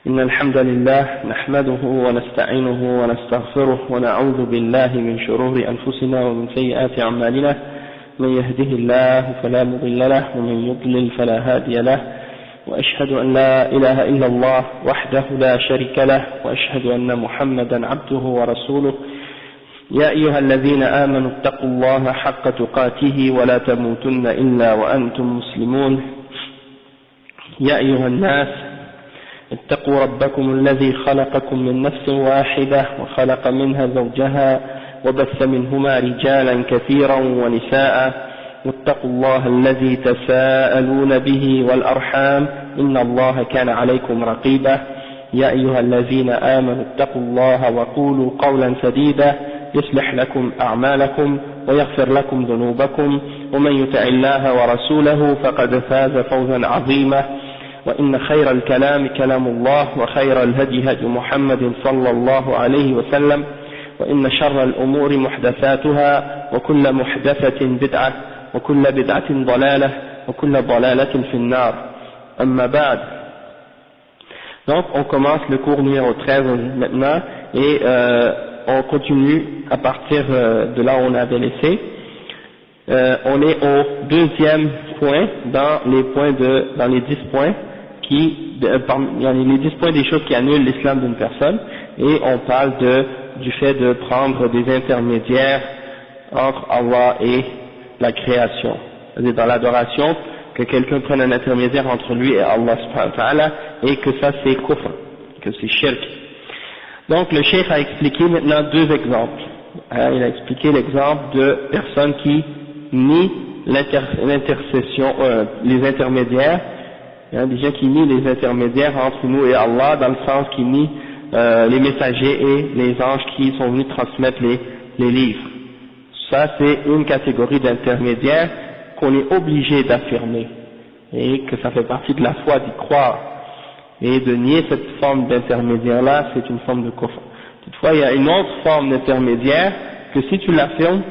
إن الحمد لله نحمده ونستعينه ونستغفره ونعوذ بالله من شرور أنفسنا ومن سيئات أعمالنا. من يهده الله فلا مضل له ومن يضلل فلا هادي له، وأشهد أن لا إله إلا الله وحده لا شريك له، وأشهد أن محمدا عبده ورسوله. يا أيها الذين آمنوا اتقوا الله حق تقاته ولا تموتن إلا وأنتم مسلمون. يا أيها الناس اتقوا ربكم الذي خلقكم من نفس واحدة وخلق منها زوجها وبث منهما رجالا كثيرا ونساء، واتقوا الله الذي تساءلون به والأرحام إن الله كان عليكم رقيبا. يا أيها الذين آمنوا اتقوا الله وقولوا قولا سديدا يصلح لكم أعمالكم ويغفر لكم ذنوبكم، ومن يطع الله ورسوله فقد فاز فوزا عظيما. وإن خير الكلام كلام الله، وخير الهدي هدي محمد صلى الله عليه وسلم، وإن شر الأمور محدثاتها، وكل محدثة بدعة، وكل بدعة ضلالة، وكل ضلالة في النار. أما بعد. Donc on commence le cours numéro 13 maintenant et on continue à partir de là où on avait laissé. On est au deuxième point dans les 10 points les 10 points des choses qui annulent l'islam d'une personne, et on parle du fait de prendre des intermédiaires entre Allah et la création. C'est-à-dire dans l'adoration, que quelqu'un prenne un intermédiaire entre lui et Allah subhanahu wa ta'ala, et que ça c'est kufr, que c'est shirk. Donc le cheikh a expliqué maintenant deux exemples. Il a expliqué l'exemple de personnes qui nient l'intercession, les intermédiaires. Il y a des gens qui nient les intermédiaires entre nous et Allah, dans le sens qu'ils nient les messagers et les anges qui sont venus transmettre les livres. Ça c'est une catégorie d'intermédiaires qu'on est obligé d'affirmer, et que ça fait partie de la foi d'y croire. Et de nier cette forme d'intermédiaire-là, c'est une forme de kufr. Toutefois, il y a une autre forme d'intermédiaire que si tu l'affirmes,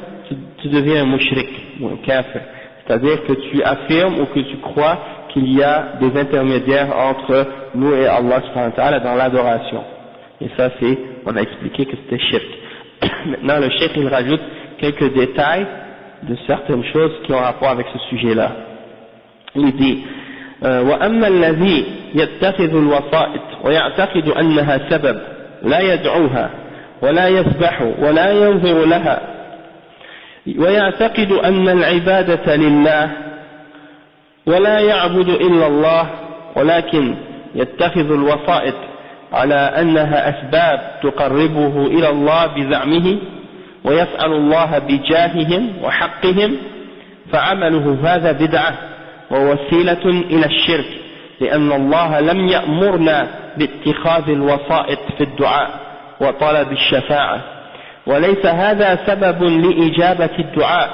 tu deviens un mushrik ou un kafir. C'est-à-dire que tu affirmes ou que tu crois qu'il y a des intermédiaires entre nous et Allah subhanahu wa ta'ala dans l'adoration. Et ça, on a expliqué que c'était shirk. Maintenant, le cheikh, il rajoute quelques détails de certaines choses qui ont rapport avec ce sujet-là. Il dit وأما الذي يتخذ الوسائط ويعتقد أنها سبب لا يدعوها ولا يسبح ولا ينظر لها ويعتقد أن العبادة لله ولا يعبد إلا الله، ولكن يتخذ الوسائط على أنها أسباب تقربه إلى الله بزعمه ويسأل الله بجاههم وحقهم، فعمله هذا بدعة ووسيلة إلى الشرك، لأن الله لم يأمرنا باتخاذ الوسائط في الدعاء وطلب الشفاعة، وليس هذا سبب لإجابة الدعاء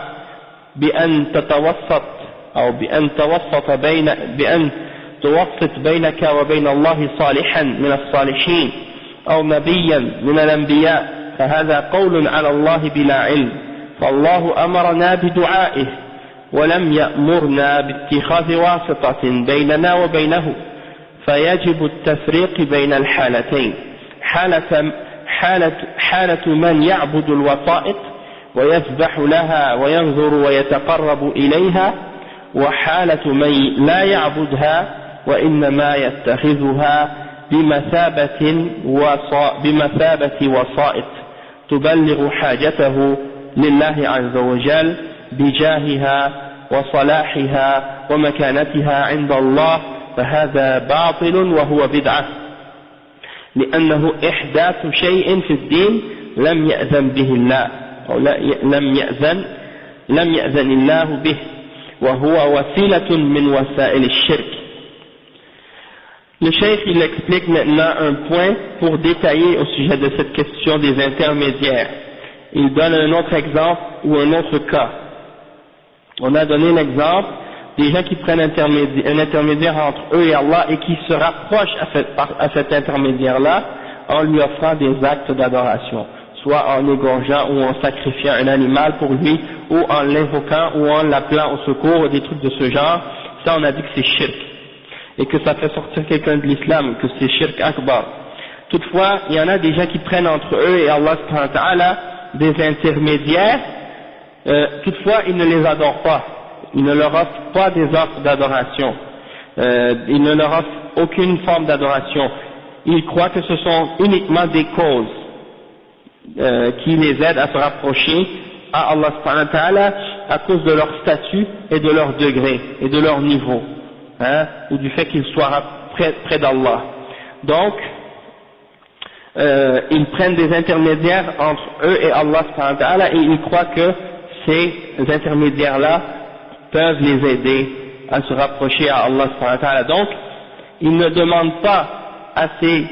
بأن تتوسط أو بأن توسط بينك وبين الله صالحا من الصالحين أو نبيا من الأنبياء، فهذا قول على الله بلا علم، فالله أمرنا بدعائه ولم يأمرنا باتخاذ واسطة بيننا وبينه، فيجب التفريق بين الحالتين، حالة من يعبد الوسائط ويسبح لها وينظر ويتقرب إليها، وحالة من لا يعبدها وإنما يتخذها بمثابة وسائط تبلغ حاجته لله عز وجل بجاهها وصلاحها ومكانتها عند الله، فهذا باطل وهو بدعة، لأنه إحداث شيء في الدين لم يأذن به الله أو لم يأذن الله به، وهو وسيلة من وسائل الشرك. Le cheikh, il explique maintenant un point pour détailler au sujet de cette question des intermédiaires. Il donne un autre exemple ou un autre cas. On a donné l'exemple des gens qui prennent un intermédiaire entre eux et Allah et qui se rapprochent à cet intermédiaire-là en lui offrant des actes d'adoration, soit en égorgeant ou en sacrifiant un animal pour lui, ou en l'invoquant ou en l'appelant au secours, des trucs de ce genre. Ça, on a dit que c'est shirk. et que ça fait sortir quelqu'un de l'islam, que c'est shirk akbar. Toutefois, il y en a des gens qui prennent entre eux et Allah subhanahu wa ta'ala des intermédiaires, toutefois ils ne les adorent pas, ils ne leur offrent pas des offres d'adoration, ils ne leur offrent aucune forme d'adoration, ils croient que ce sont uniquement des causes qui les aident à se rapprocher à Allah subhanahu wa ta'ala à cause de leur statut et de leur degré et de leur niveau, ou du fait qu'ils soient près d'Allah. Donc ils prennent des intermédiaires entre eux et Allah subhanahu wa ta'ala, et ils croient que ces intermédiaires-là peuvent les aider à se rapprocher à Allah subhanahu wa ta'ala. Donc ils ne demandent pas à ces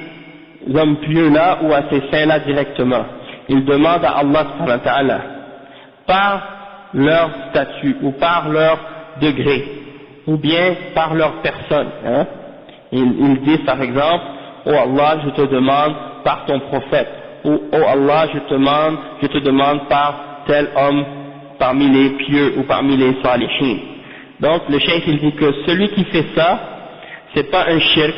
hommes pieux-là ou à ces saints-là directement, ils demandent à Allah subhanahu wa ta'ala par leur statut ou par leur degré ou bien par leur personne. Ils disent par exemple: oh Allah, je te demande par ton prophète, ou oh Allah, je te demande par tel homme parmi les pieux ou parmi les salihin. Donc le cheikh il dit que celui qui fait ça, c'est pas un shirk,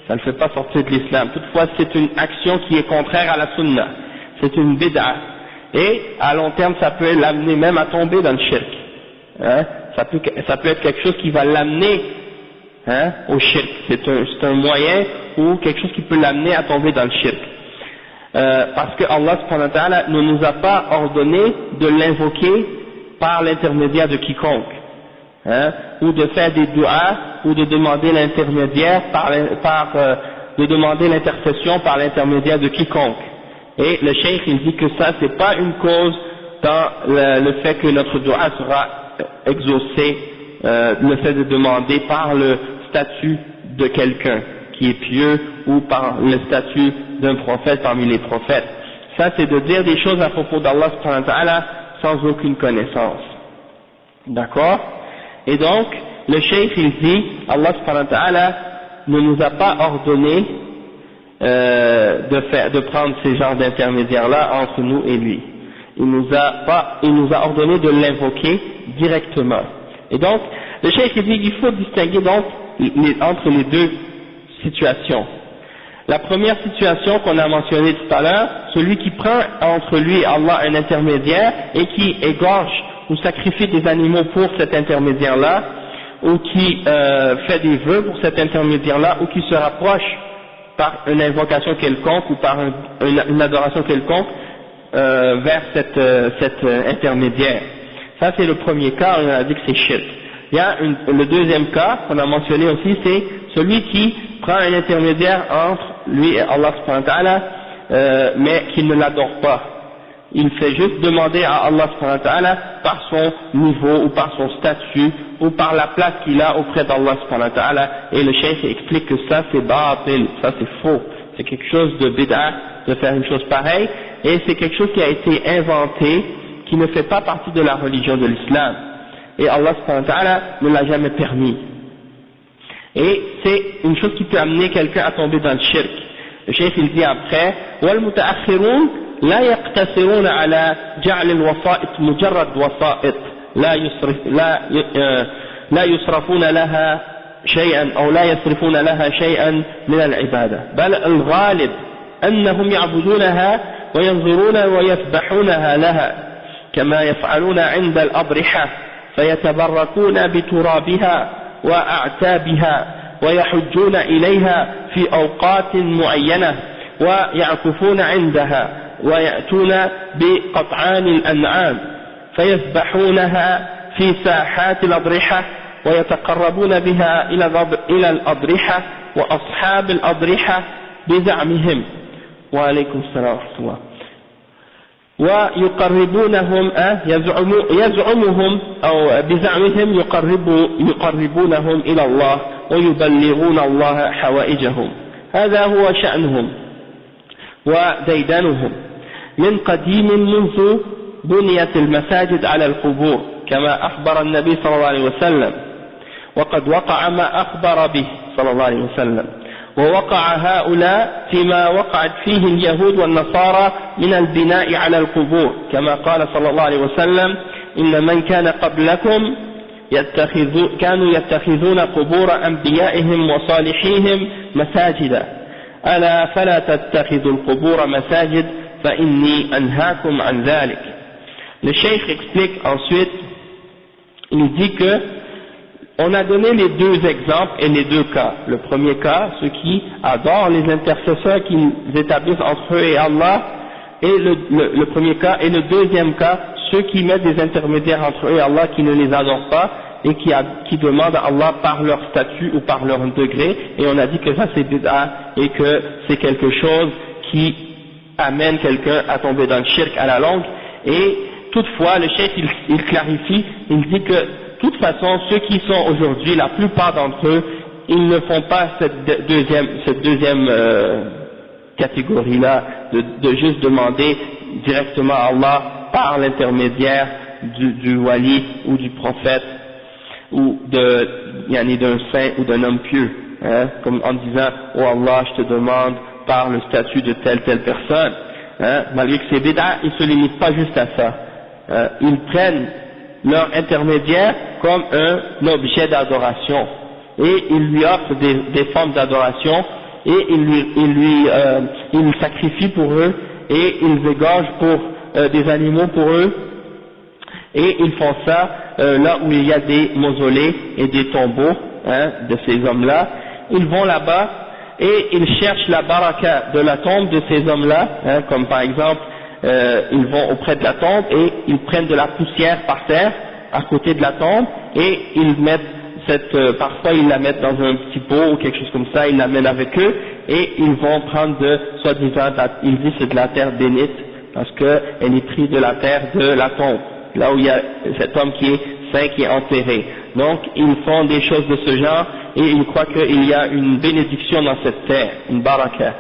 ça ne fait pas sortir de l'islam. Toutefois c'est une action qui est contraire à la sunna, c'est une bid'a, et à long terme ça peut l'amener même à tomber dans le shirk. Ça peut être quelque chose qui va l'amener au shirk, c'est un moyen ou quelque chose qui peut l'amener à tomber dans le shirk. Parce que Allah subhanahu wa ta'ala ne nous a pas ordonné de l'invoquer par l'intermédiaire de quiconque, ou de faire des du'as, ou de demander l'intermédiaire de demander l'intercession par l'intermédiaire de quiconque. Et le cheikh il dit que ça c'est pas une cause dans le fait que notre du'a sera exaucé, le fait de demander par le statut de quelqu'un qui est pieux ou par le statut d'un prophète parmi les prophètes. Ça c'est de dire des choses à propos d'Allah subhanahu wa ta'ala sans aucune connaissance. D'accord? Et donc le cheikh il dit Allah subhanahu wa ta'ala ne nous a pas ordonné de prendre ces genres d'intermédiaires là entre nous et lui. Il nous a ordonné de l'invoquer directement. Et donc le cheikh il dit qu'il faut distinguer donc entre les deux situations. La première situation qu'on a mentionnée tout à l'heure, celui qui prend entre lui et Allah un intermédiaire et qui égorge ou sacrifie des animaux pour cet intermédiaire-là, ou qui fait des vœux pour cet intermédiaire-là, ou qui se rapproche par une invocation quelconque ou par une adoration quelconque vers cet intermédiaire. Ça c'est le premier cas, on a dit que c'est shirk. Il y a le deuxième cas qu'on a mentionné aussi, c'est celui qui prend un intermédiaire entre lui et Allah subhanahu wa ta'ala, mais qui ne l'adore pas. Il fait juste demander à Allah subhanahu wa ta'ala par son niveau ou par son statut ou par la place qu'il a auprès d'Allah subhanahu wa ta'ala, et le cheikh explique que ça c'est baatil, ça c'est faux, c'est quelque chose de bid'a de faire une chose pareille, et c'est quelque chose qui a été inventé, qui ne fait pas partie de la religion de l'islam, et Allah subhanahu wa ta'ala ne l'a jamais permis. Et c'est une chose qui peut amener quelqu'un à tomber dans le shirk. Le cheikh il dit après: wal mutaakhirun لا يقتصرون على جعل الوسائط مجرد وسائط لا يصرفون لها شيئا أو لا يصرفون لها شيئا من العبادة، بل الغالب أنهم يعبدونها وينظرون ويذبحونها لها كما يفعلون عند الأضرحة، فيتبركون بترابها وأعتابها ويحجون إليها في أوقات معينة ويعكفون عندها ويأتون بقطعان الأنعام فيذبحونها في ساحات الأضرحة ويتقربون بها إلى الأضرحة وأصحاب الأضرحة بزعمهم، وعليكم السلام ورحمة الله، ويقربونهم يزعمهم أو بزعمهم يقربونهم إلى الله ويبلغون الله حوائجهم. هذا هو شأنهم وديدنهم من قديم منذ بنيت المساجد على القبور كما أخبر النبي صلى الله عليه وسلم، وقد وقع ما أخبر به صلى الله عليه وسلم، ووقع هؤلاء فيما وقعت فيه اليهود والنصارى من البناء على القبور كما قال صلى الله عليه وسلم: إن من كان قبلكم كانوا يتخذون قبور أنبيائهم وصالحيهم مساجدا ألا فلا تتخذوا القبور مساجد فإني أنهاكم عن ذلك. Le cheikh explique ensuite, il dit que on a donné les deux exemples et les deux cas. Le premier cas, ceux qui adorent les intercesseurs qu'ils établissent entre eux et Allah, et le premier cas, et le deuxième cas, ceux qui mettent des intermédiaires entre eux et Allah qui ne les adorent pas et qui demandent à Allah par leur statut ou par leur degré, et on a dit que ça c'est bid'a et que c'est quelque chose qui amène quelqu'un à tomber dans le shirk à la longue. Et toutefois, le cheikh il clarifie, il dit que de toute façon, ceux qui sont aujourd'hui, la plupart d'entre eux, ils ne font pas cette deuxième catégorie-là, de juste demander directement à Allah par l'intermédiaire du wali ou du prophète ou d'un saint ou d'un homme pieux, hein, comme en disant oh Allah, je te demande par le statut de telle personne, hein, malgré que c'est bid'a, ils ne se limitent pas juste à ça, ils prennent leur intermédiaire comme un objet d'adoration et ils lui offrent des formes d'adoration et ils sacrifient pour eux et ils égorgent pour des animaux pour eux, et ils font ça là où il y a des mausolées et des tombeaux, hein, de ces hommes-là. Ils vont là-bas et ils cherchent la baraka de la tombe de ces hommes-là, hein, comme par exemple ils vont auprès de la tombe et ils prennent de la poussière par terre à côté de la tombe et ils mettent parfois ils la mettent dans un petit pot ou quelque chose comme ça, ils l'amènent avec eux et ils vont prendre soi-disant, ils disent c'est de la terre bénite parce qu'elle est prise de la terre de la tombe, là où il y a cet homme qui est saint, qui est enterré. Donc ils font des choses de ce genre et ils croient qu'il y a une bénédiction dans cette terre, une baraka.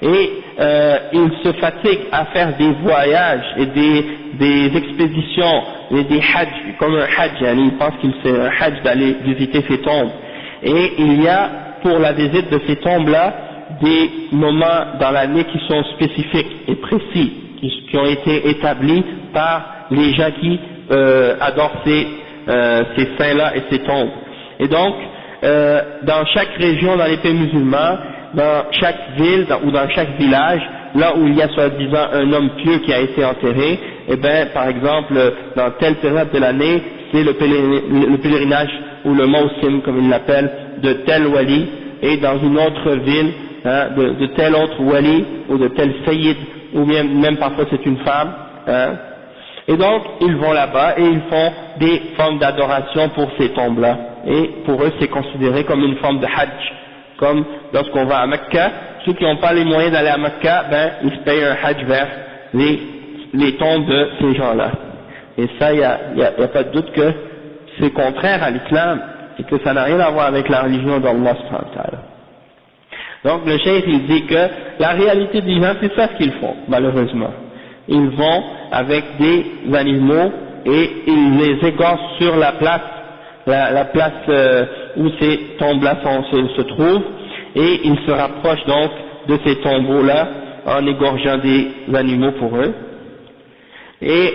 Et ils se fatiguent à faire des voyages et des expéditions et des hajj, comme un hajj, ils pensent qu'il c'est un hajj d'aller visiter ces tombes. Et il y a pour la visite de ces tombes-là des moments dans l'année qui sont spécifiques et précis, qui ont été établis par les gens qui adorent ces saints-là et ces tombes. Et donc, dans chaque région, dans les pays musulmans, dans chaque ville ou dans chaque village, là où il y a soi-disant un homme pieux qui a été enterré, eh bien, par exemple, dans telle période de l'année, c'est le pèlerinage ou le mawsim, comme ils l'appellent, de tel wali, et dans une autre ville, hein, de tel autre wali ou de tel sayyid, ou même parfois c'est une femme, hein. Et donc, ils vont là-bas et ils font des formes d'adoration pour ces tombes-là. Et pour eux, c'est considéré comme une forme de hajj. Comme lorsqu'on va à Mecca, ceux qui n'ont pas les moyens d'aller à Mecca, ben, ils se payent un hajj vers les tombes de ces gens-là. Et ça, il y a pas de doute que c'est contraire à l'islam et que ça n'a rien à voir avec la religion d'Allah subhanahu wa ta'ala. Donc le cheikh il dit que la réalité des gens, c'est ça ce qu'ils font, malheureusement. Ils vont avec des animaux et ils les égorgent sur la place, la place où ces tombes-là se trouvent, et ils se rapprochent donc de ces tombeaux-là en égorgeant des animaux pour eux. Et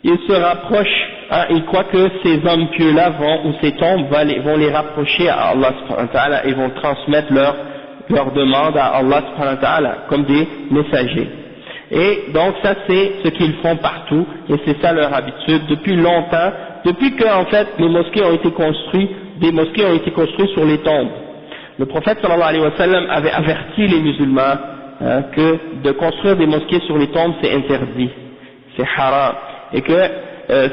ils se rapprochent, hein, ils croient que ces hommes pieux-là ou ces tombes vont les rapprocher à Allah subhanahu wa ta'ala et vont transmettre leur demande à Allah subhanahu wa ta'ala comme des messagers. Et donc ça c'est ce qu'ils font partout et c'est ça leur habitude depuis longtemps, depuis que en fait les mosquées ont été construites, des mosquées ont été construites sur les tombes. Le prophète sallallahu alayhi wa sallam avait averti les musulmans que de construire des mosquées sur les tombes c'est interdit, c'est haram, et que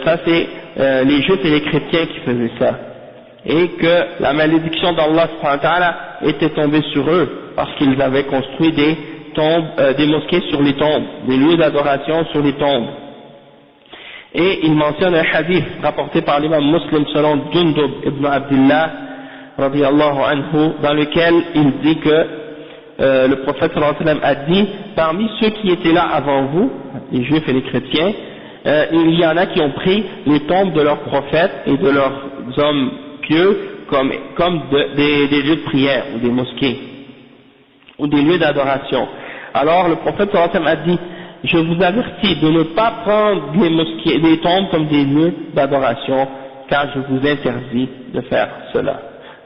ça c'est les juifs et les chrétiens qui faisaient ça, et que la malédiction d'Allah subhanahu wa ta'ala était tombée sur eux parce qu'ils avaient construit des mosquées sur les tombes, des lieux d'adoration sur les tombes. Et il mentionne un hadith rapporté par l'imam Muslim selon Jundub ibn Abdullah radiyallahu anhu, dans lequel il dit que le prophète sallallahu alayhi wa sallam a dit, parmi ceux qui étaient là avant vous, les juifs et les chrétiens, il y en a qui ont pris les tombes de leurs prophètes et de leurs hommes pieux comme des lieux de prière ou des mosquées ou des lieux d'adoration. Alors le prophète sallallahu alayhi wa sallam a dit, je vous avertis de ne pas prendre les mosquées, les tombes comme des lieux d'adoration, car je vous interdis de faire cela.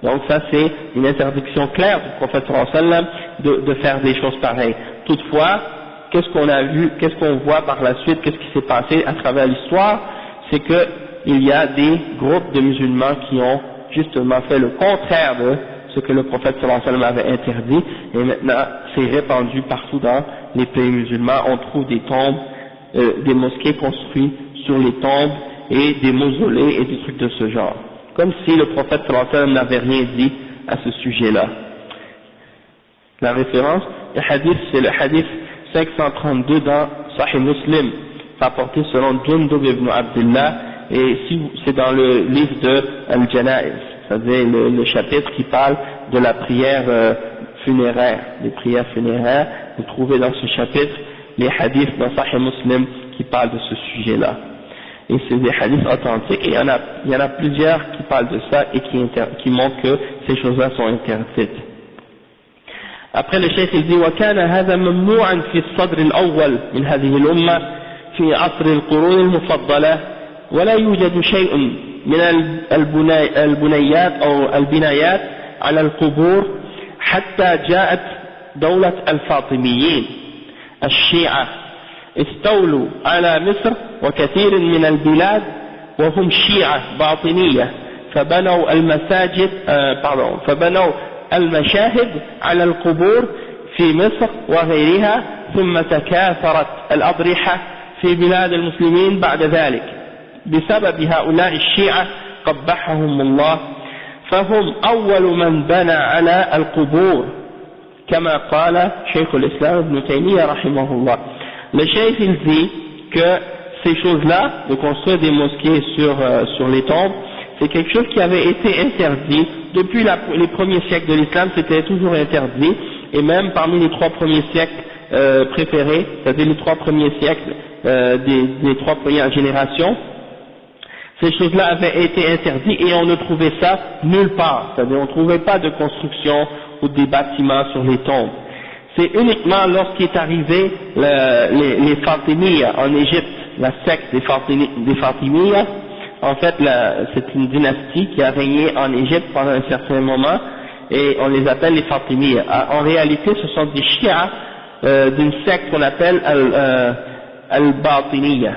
Donc ça c'est une interdiction claire du prophète sallallahu alayhi wa sallam de faire des choses pareilles. Toutefois, qu'est-ce qu'on a vu, qu'est-ce qu'on voit par la suite, qu'est-ce qui s'est passé à travers l'histoire, c'est que il y a des groupes de musulmans qui ont justement fait le contraire de ce que le prophète sallallahu alayhi wa sallam avait interdit, et maintenant c'est répandu partout dans les pays musulmans. On trouve des tombes, des mosquées construites sur les tombes et des mausolées et des trucs de ce genre, comme si le prophète sallallahu alayhi wa sallam n'avait rien dit à ce sujet-là. La référence, le hadith, c'est le hadith 532 dans Sahih Muslim, rapporté selon Jundub ibn Abdullah, et c'est dans le livre de Al-Janaiz, c'est-à-dire le chapitre qui parle de la prière funéraire, les prières funéraires. Vous trouvez dans ce chapitre les hadiths dans Sahih Muslim qui parlent de ce sujet-là. Et c'est des hadiths authentiques, et il y en a plusieurs qui parlent de ça et qui montrent que ces choses-là sont interdites. Après le cheikh il dit وكان هذا ممنوعا في الصدر الأول من هذه الأمة في عصر القرون المفضلة، ولا يوجد شيء من البنيات أو البنايات على القبور حتى جاءت دولة الفاطميين الشيعة، استولوا على مصر وكثير من البلاد وهم شيعة باطنية، فبنوا المساجد فبنوا المشاهد على القبور في مصر وغيرها، ثم تكاثرت الأضرحة في بلاد المسلمين بعد ذلك بسبب هؤلاء الشيعة قبحهم الله، فهم أول من بنى على القبور كما قال شيخ الإسلام ابن تيمية رحمه الله. Le cheikh il dit que ces choses-là, de construire des mosquées sur les tombes, c'est quelque chose qui avait été interdit depuis les premiers siècles de l'islam. C'était toujours interdit, et même parmi les 3 premiers siècles préférés, c'est-à-dire les 3 premiers siècles des 3 premières générations, ces choses-là avaient été interdites et on ne trouvait ça nulle part, c'est-à-dire on ne trouvait pas de construction ou des bâtiments sur les tombes. C'est uniquement lorsqu'il est arrivé les Fatimiyya en Égypte, la secte des Fatimiyya. En fait, c'est une dynastie qui a régné en Égypte pendant un certain moment, et on les appelle les Fatimiyya. En réalité, ce sont des chiites d'une secte qu'on appelle Al-Batiniyya.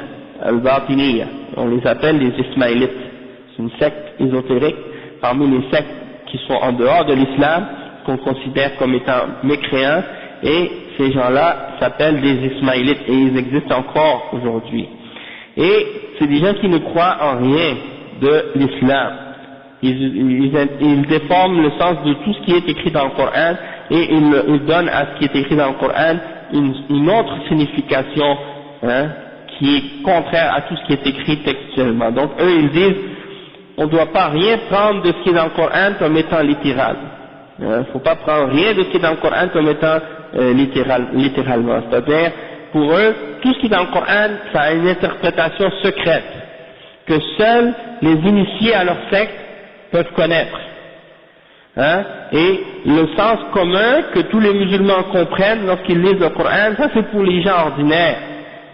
On les appelle les Ismaélites. C'est une secte ésotérique parmi les sectes qui sont en dehors de l'islam, qu'on considère comme étant mécréants, et ces gens-là s'appellent des Ismaélites, et ils existent encore aujourd'hui. Et c'est des gens qui ne croient en rien de l'islam. Ils déforment le sens de tout ce qui est écrit dans le Coran, et ils donnent à ce qui est écrit dans le Coran une autre signification, qui est contraire à tout ce qui est écrit textuellement. Donc eux ils disent, on ne doit pas rien prendre de ce qui est dans le Coran comme étant littéral. Il ne faut pas prendre rien de ce qui est dans le Coran comme étant littéralement. C'est-à-dire, pour eux, tout ce qui est dans le Coran, ça a une interprétation secrète, que seuls les initiés à leur secte peuvent connaître. Et le sens commun que tous les musulmans comprennent lorsqu'ils lisent le Coran, ça c'est pour les gens ordinaires,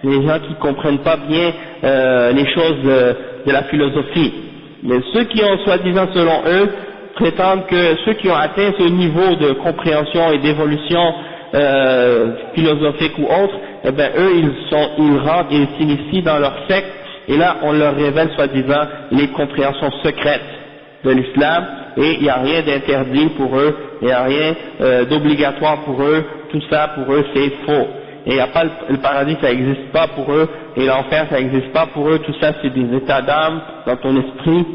les gens qui ne comprennent pas bien les choses de la philosophie. Mais ceux qui ont, soi-disant selon eux, prétendent que ceux qui ont atteint ce niveau de compréhension et d'évolution philosophique ou autre, eh bien eux ils rentrent, ils s'initient dans leur secte, et là on leur révèle soi-disant les compréhensions secrètes de l'islam, et il n'y a rien d'interdit pour eux, il n'y a rien d'obligatoire pour eux, tout ça pour eux c'est faux. Et il n'y a pas le paradis, ça n'existe pas pour eux, et l'enfer ça n'existe pas pour eux, tout ça c'est des états d'âme dans ton esprit,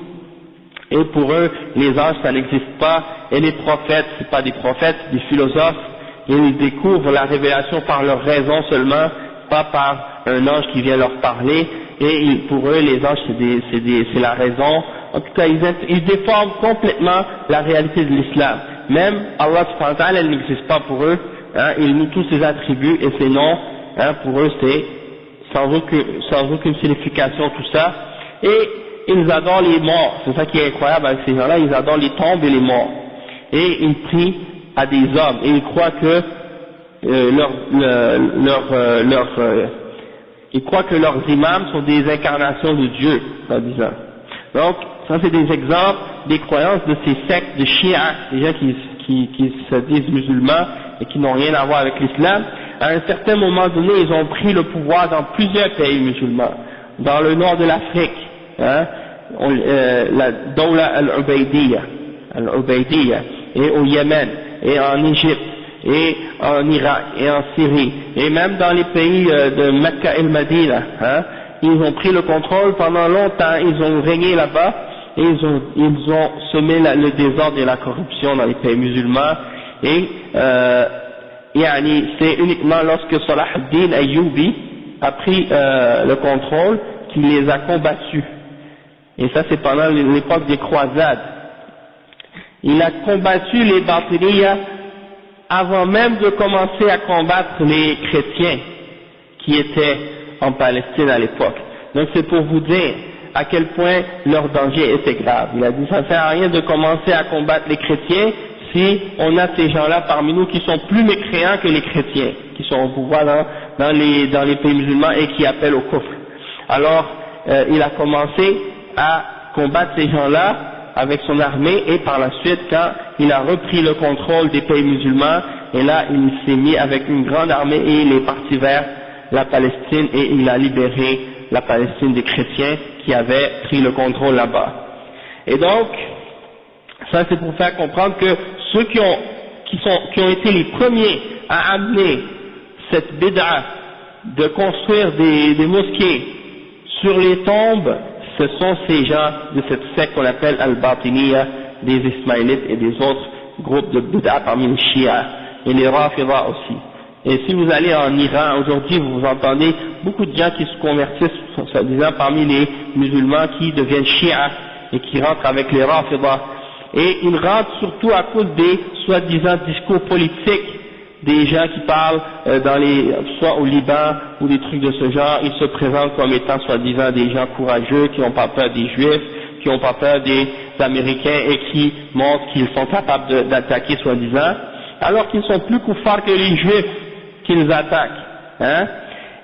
et pour eux les anges ça n'existe pas, et les prophètes c'est pas des prophètes, c'est des philosophes, et ils découvrent la révélation par leur raison seulement, pas par un ange qui vient leur parler, et pour eux les anges c'est la raison. En tout cas ils déforment complètement la réalité de l'islam. Même Allah subhanahu wa ta'ala, elle n'existe pas pour eux, ils nient tous ses attributs et ses noms, pour eux c'est sans aucune signification tout ça, et ils adorent les morts. C'est ça qui est incroyable avec ces gens-là, ils adorent les tombes et les morts, et ils prient à des hommes, et ils croient que ils croient que leurs imams sont des incarnations de Dieu, soi-disant. Donc, ça c'est des exemples des croyances de ces sectes de chiites, des gens qui se disent musulmans et qui n'ont rien à voir avec l'islam. À un certain moment donné, ils ont pris le pouvoir dans plusieurs pays musulmans, dans le nord de l'Afrique, hein, la Dawla al-Ubaydiyya, et au Yémen, et en Égypte, et en Irak, et en Syrie, et même dans les pays de Mecca et Medina, hein, ils ont pris le contrôle pendant longtemps, ils ont régné là-bas, et ils ont semé le désordre et la corruption dans les pays musulmans, et c'est uniquement lorsque Salah ad-Din Ayyubi a pris le contrôle qu'il les a combattus. Et ça c'est pendant l'époque des croisades. Il a combattu les Batiniyas avant même de commencer à combattre les chrétiens qui étaient en Palestine à l'époque. Donc c'est pour vous dire à quel point leur danger était grave. Il a dit ça ne sert à rien de commencer à combattre les chrétiens si on a ces gens-là parmi nous qui sont plus mécréants que les chrétiens, qui sont au pouvoir dans les pays musulmans et qui appellent au kufr. Alors il a commencé à combattre ces gens-là avec son armée, et par la suite, quand il a repris le contrôle des pays musulmans, et là il s'est mis avec une grande armée et il est parti vers la Palestine et il a libéré la Palestine des chrétiens qui avaient pris le contrôle là-bas. Et donc, ça c'est pour faire comprendre que ceux qui ont été les premiers à amener cette bid'a de construire des mosquées sur les tombes, ce sont ces gens de cette secte qu'on appelle Al-Batiniyya, des Ismaélites et des autres groupes de bid'a parmi les chiites, et les Rafida aussi. Et si vous allez en Iran aujourd'hui, vous entendez beaucoup de gens qui se convertissent, soi-disant parmi les musulmans qui deviennent chiites et qui rentrent avec les Rafida. Et ils rentrent surtout à cause des soi-disant discours politiques des gens qui parlent soit au Liban ou des trucs de ce genre. Ils se présentent comme étant soi-disant des gens courageux, qui n'ont pas peur des Juifs, qui n'ont pas peur des Américains et qui montrent qu'ils sont capables d'attaquer soi-disant, alors qu'ils sont plus koufars que les Juifs qu'ils attaquent. Hein?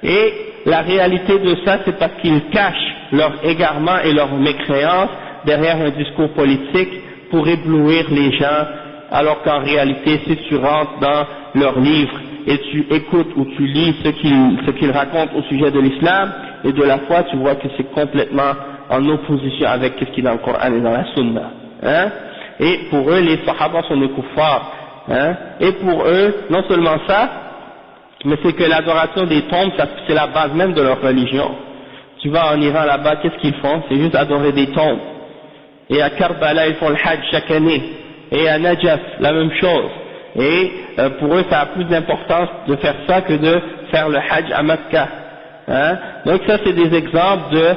Et la réalité de ça, c'est parce qu'ils cachent leur égarement et leur mécréance derrière un discours politique pour éblouir les gens, alors qu'en réalité, si tu rentres dans leurs livres et tu écoutes ou tu lis ce qu'ils racontent au sujet de l'islam et de la foi, tu vois que c'est complètement en opposition avec ce qui est dans le Coran et dans la Sunna. Hein? Et pour eux, les Sahaba sont des kuffars. Hein? Et pour eux, non seulement ça, mais c'est que l'adoration des tombes, c'est la base même de leur religion. Tu vas en Iran là-bas, qu'est-ce qu'ils font? C'est juste adorer des tombes. Et à Karbala, ils font le Hajj chaque année. Et à Najaf, la même chose. Et pour eux, ça a plus d'importance de faire ça que de faire le Hajj à Mecca. Hein? Donc ça, c'est des exemples de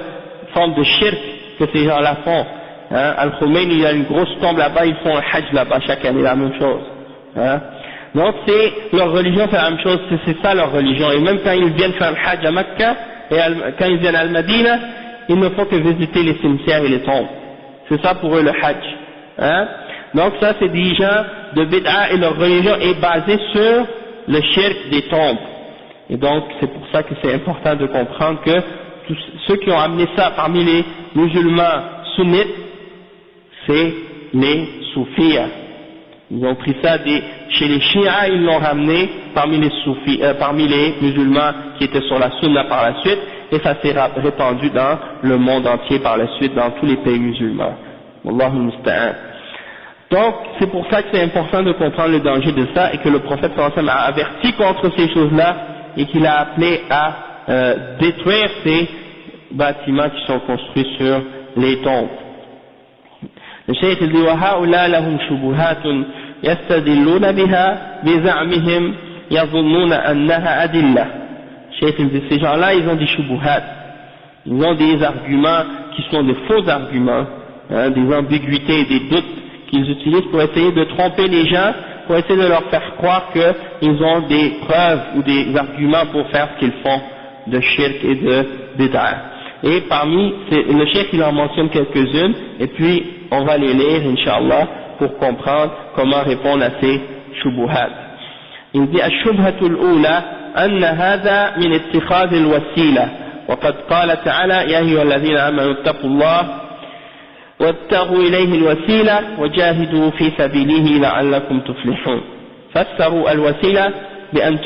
formes de shirk que ces gens-là font. Hein? Al-Khomeini, il y a une grosse tombe là-bas, ils font le Hajj là-bas chaque année, la même chose. Hein? Donc leur religion, c'est la même chose, c'est ça leur religion. Et même quand ils viennent faire le Hajj à Mecca, et quand ils viennent à Al-Madina, ils ne font que visiter les cimetières et les tombes. C'est ça pour eux le Hajj. Hein? Donc ça, c'est des gens de bid'a et leur religion est basée sur le shirk des tombes. Et donc c'est pour ça que c'est important de comprendre que tous ceux qui ont amené ça parmi les musulmans sunnites, c'est les soufis. Ils ont pris ça chez les chiites, ils l'ont ramené parmi les soufis, parmi les musulmans qui étaient sur la sunna par la suite, et ça s'est répandu dans le monde entier par la suite, dans tous les pays musulmans. Wallahu musta'an. Donc, c'est pour ça que c'est important de comprendre le danger de ça et que le prophète sallallahu alayhi wa sallam a averti contre ces choses-là et qu'il a appelé à détruire ces bâtiments qui sont construits sur les tombes. Le cheikh dit وَهَؤُلَاء لَهُمْ شُبُهَاتٌ يَسْتَدِلُّونَ بِهَا بِزَعْمِهِمْ يَظُنُّونَ أَنَّهَا أَدِلَّةٌ. Le cheikh dit ces gens-là, ils ont des shubuhat, ils ont des arguments qui sont des faux arguments, hein, des ambiguïtés, des doutes qu'ils utilisent pour essayer de tromper les gens, pour essayer de leur faire croire qu'ils ont des preuves ou des arguments pour faire ce qu'ils font de shirk et de bid'a. Et parmi, le cheikh il en mentionne quelques-unes, et puis on va les lire, Inch'Allah, pour comprendre comment répondre à ces shubuhat. Il dit الشبهة الأولى أن هذا من اتخاذ الوسيلة وقد قال تعالى يا أيها الذين آمنوا اتقوا الله وابتغوا إليه الوسيلة وجاهدوا في سبيله لعلكم تفلحون. فسروا الوسيلة بأن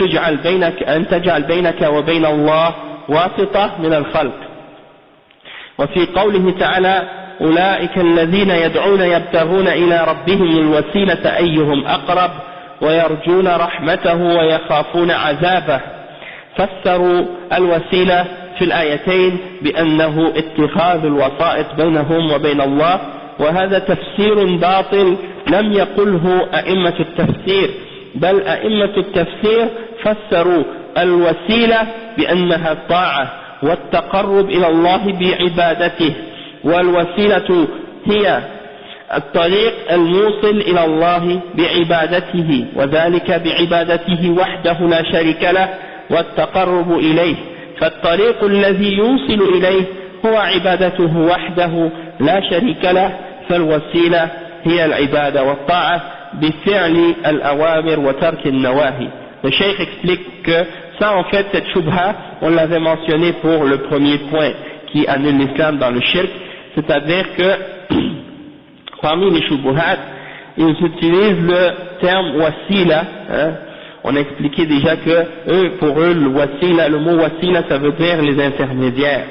تجعل بينك وبين الله واسطة من الخلق. وفي قوله تعالى أولئك الذين يدعون يبتغون إلى ربهم الوسيلة أيهم أقرب ويرجون رحمته ويخافون عذابه. فسروا الوسيلة في الآيتين بأنه اتخاذ الوسائط بينهم وبين الله، وهذا تفسير باطل لم يقله أئمة التفسير، بل أئمة التفسير فسروا الوسيلة بأنها الطاعة والتقرب إلى الله بعبادته، والوسيلة هي الطريق الموصل إلى الله بعبادته، وذلك بعبادته وحده لا شريك له والتقرب إليه. فالطريق الذي يوصل إليه هو عبادته وحده لا شريك له، فالوسيلة هي العبادة والطاعة بفعل الأوامر وترك النواهي. Le Cheikh explique que ça, en fait, cette shubha, on l'avait mentionné pour le premier point qui annule l'islam dans le shirk, c'est-à-dire que parmi les shubuhat, ils utilisent le terme wasila. On a expliqué déjà que pour eux, le mot wasila, ça veut dire les intermédiaires.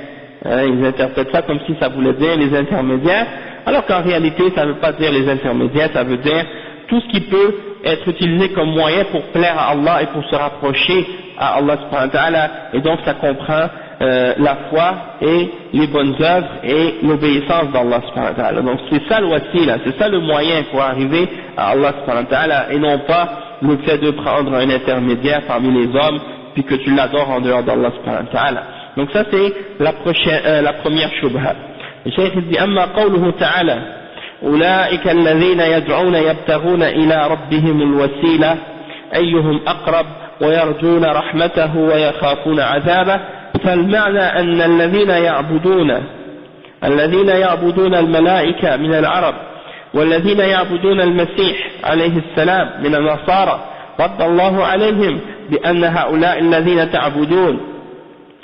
Ils interprètent ça comme si ça voulait dire les intermédiaires, alors qu'en réalité, ça ne veut pas dire les intermédiaires, ça veut dire tout ce qui peut être utilisé comme moyen pour plaire à Allah et pour se rapprocher à Allah subhanahu wa ta'ala, et donc ça comprend la foi et les bonnes œuvres et l'obéissance d'Allah subhanahu wa ta'ala. Donc c'est ça le wasila, c'est ça le moyen pour arriver à Allah subhanahu wa ta'ala, et non pas le fait de prendre un intermédiaire parmi les hommes puis que tu l'adores en dehors d'Allah subhanahu wa ta'ala. Donc ça c'est la première shubha. Le Cheikh dit amma qawluhu ta'ala أولئك الذين يدعون يبتغون إلى ربهم الوسيلة أيهم أقرب ويرجون رحمته ويخافون عذابه. فالمعنى أن الذين يعبدون الملائكة من العرب والذين يعبدون المسيح عليه السلام من النصارى رد الله عليهم بأن هؤلاء الذين تعبدون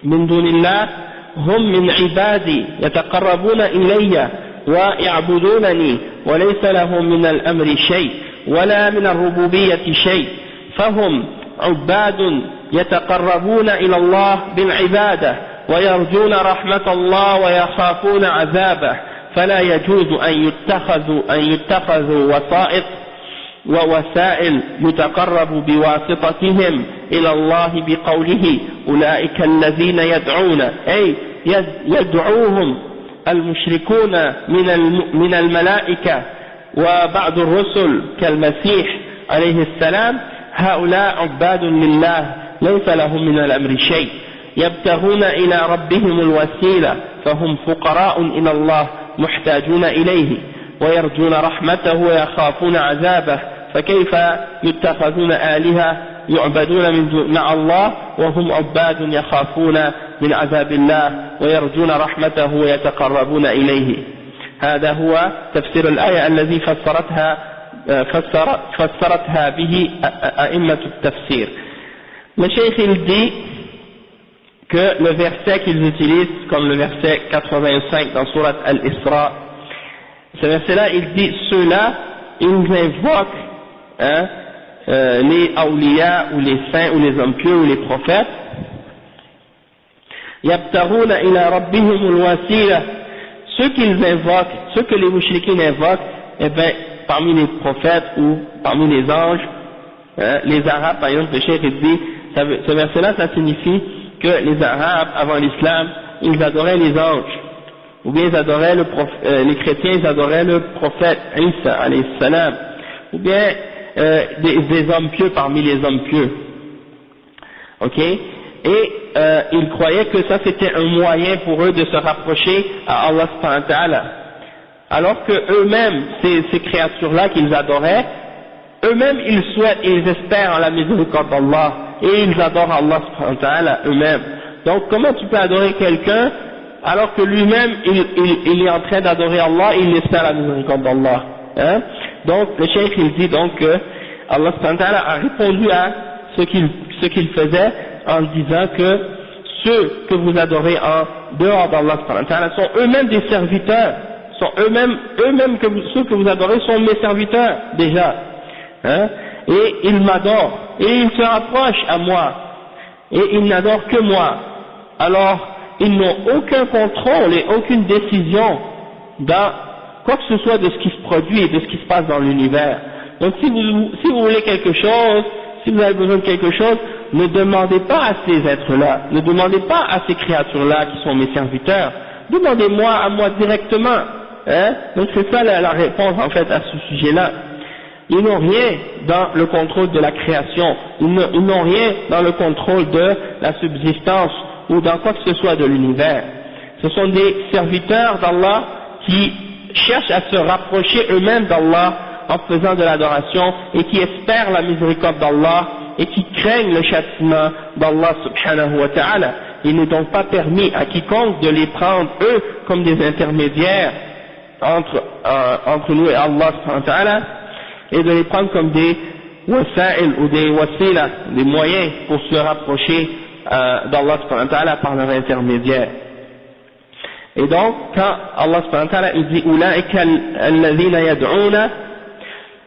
من دون الله هم من عبادي يتقربون إلي ويعبدونني وليس لهم من الأمر شيء ولا من الربوبية شيء، فهم عباد يتقربون إلى الله بالعبادة ويرجون رحمة الله ويخافون عذابه، فلا يجوز أن يتخذوا وسائط ووسائل يتقرب بواسطتهم إلى الله بقوله أولئك الذين يدعون، أي يدعوهم المشركون من الملائكة وبعض الرسل كالمسيح عليه السلام، هؤلاء عباد لله ليس لهم من الأمر شيء، يبتغون إلى ربهم الوسيلة فهم فقراء إلى الله محتاجون إليه ويرجون رحمته ويخافون عذابه، فكيف يتخذون آلهة يعبدون مع الله وهم عباد يخافون من عذاب الله ويرجون رحمته ويتقربون إليه. هذا هو تفسير الآية الذي فسرتها به أئمة التفسير. Le Cheikh il dit que le verset qu'ils utilisent comme le verset 85 dans Surat Al-Isra, ce verset-là il dit ceux-là ils invoquent les awliya ou les saints ou les hommes pieux ou les prophètes, yabtaghuna ila rabbihim al-wasila, ceux qu'ils invoquent, ceux que les mouchriquins invoquent, eh bien parmi les prophètes ou parmi les anges, les arabes par exemple, le Cheikh dit, ce verset-là ça signifie que les arabes avant l'islam ils adoraient les anges, ou bien ils adoraient les chrétiens ils adoraient le prophète Isa alayhi salam, ou bien des hommes pieux parmi les hommes pieux, ok, et ils croyaient que ça c'était un moyen pour eux de se rapprocher à Allah subhanahu wa ta'ala, alors que eux-mêmes, ces créatures-là qu'ils adoraient, eux-mêmes ils souhaitent et ils espèrent en la miséricorde d'Allah, et ils adorent Allah subhanahu wa ta'ala eux-mêmes. Donc comment tu peux adorer quelqu'un alors que lui-même il est en train d'adorer Allah et il espère la miséricorde d'Allah, hein? Donc le Cheikh il dit donc que Allah subhanahu wa ta'ala a répondu à ce qu'ils faisaient en disant que ceux que vous adorez en dehors d'Allah subhanahu wa ta'ala sont eux-mêmes des serviteurs, sont eux-mêmes ceux que vous adorez sont mes serviteurs déjà, hein, et ils m'adorent, et ils se rapprochent à moi, et ils n'adorent que moi. Alors, ils n'ont aucun contrôle et aucune décision dans quoi que ce soit de ce qui se produit et de ce qui se passe dans l'univers. Donc si vous voulez quelque chose, si vous avez besoin de quelque chose, ne demandez pas à ces êtres-là, ne demandez pas à ces créatures-là qui sont mes serviteurs, demandez-moi à moi directement. Hein? Donc c'est ça la réponse en fait à ce sujet-là. Ils n'ont rien dans le contrôle de la création, ils n'ont rien dans le contrôle de la subsistance ou dans quoi que ce soit de l'univers. Ce sont des serviteurs d'Allah qui cherchent à se rapprocher eux-mêmes d'Allah en faisant de l'adoration et qui espèrent la miséricorde d'Allah et qui craignent le châtiment d'Allah subhanahu wa ta'ala. Il n'est donc pas permis à quiconque de les prendre eux comme des intermédiaires entre nous et Allah subhanahu wa ta'ala et de les prendre comme des wasa'il ou des wasila, des moyens pour se rapprocher d'Allah subhanahu wa ta'ala par leur intermédiaire. Et donc, quand Allah subhanahu wa ta'ala il dit أولئك الذين يدعون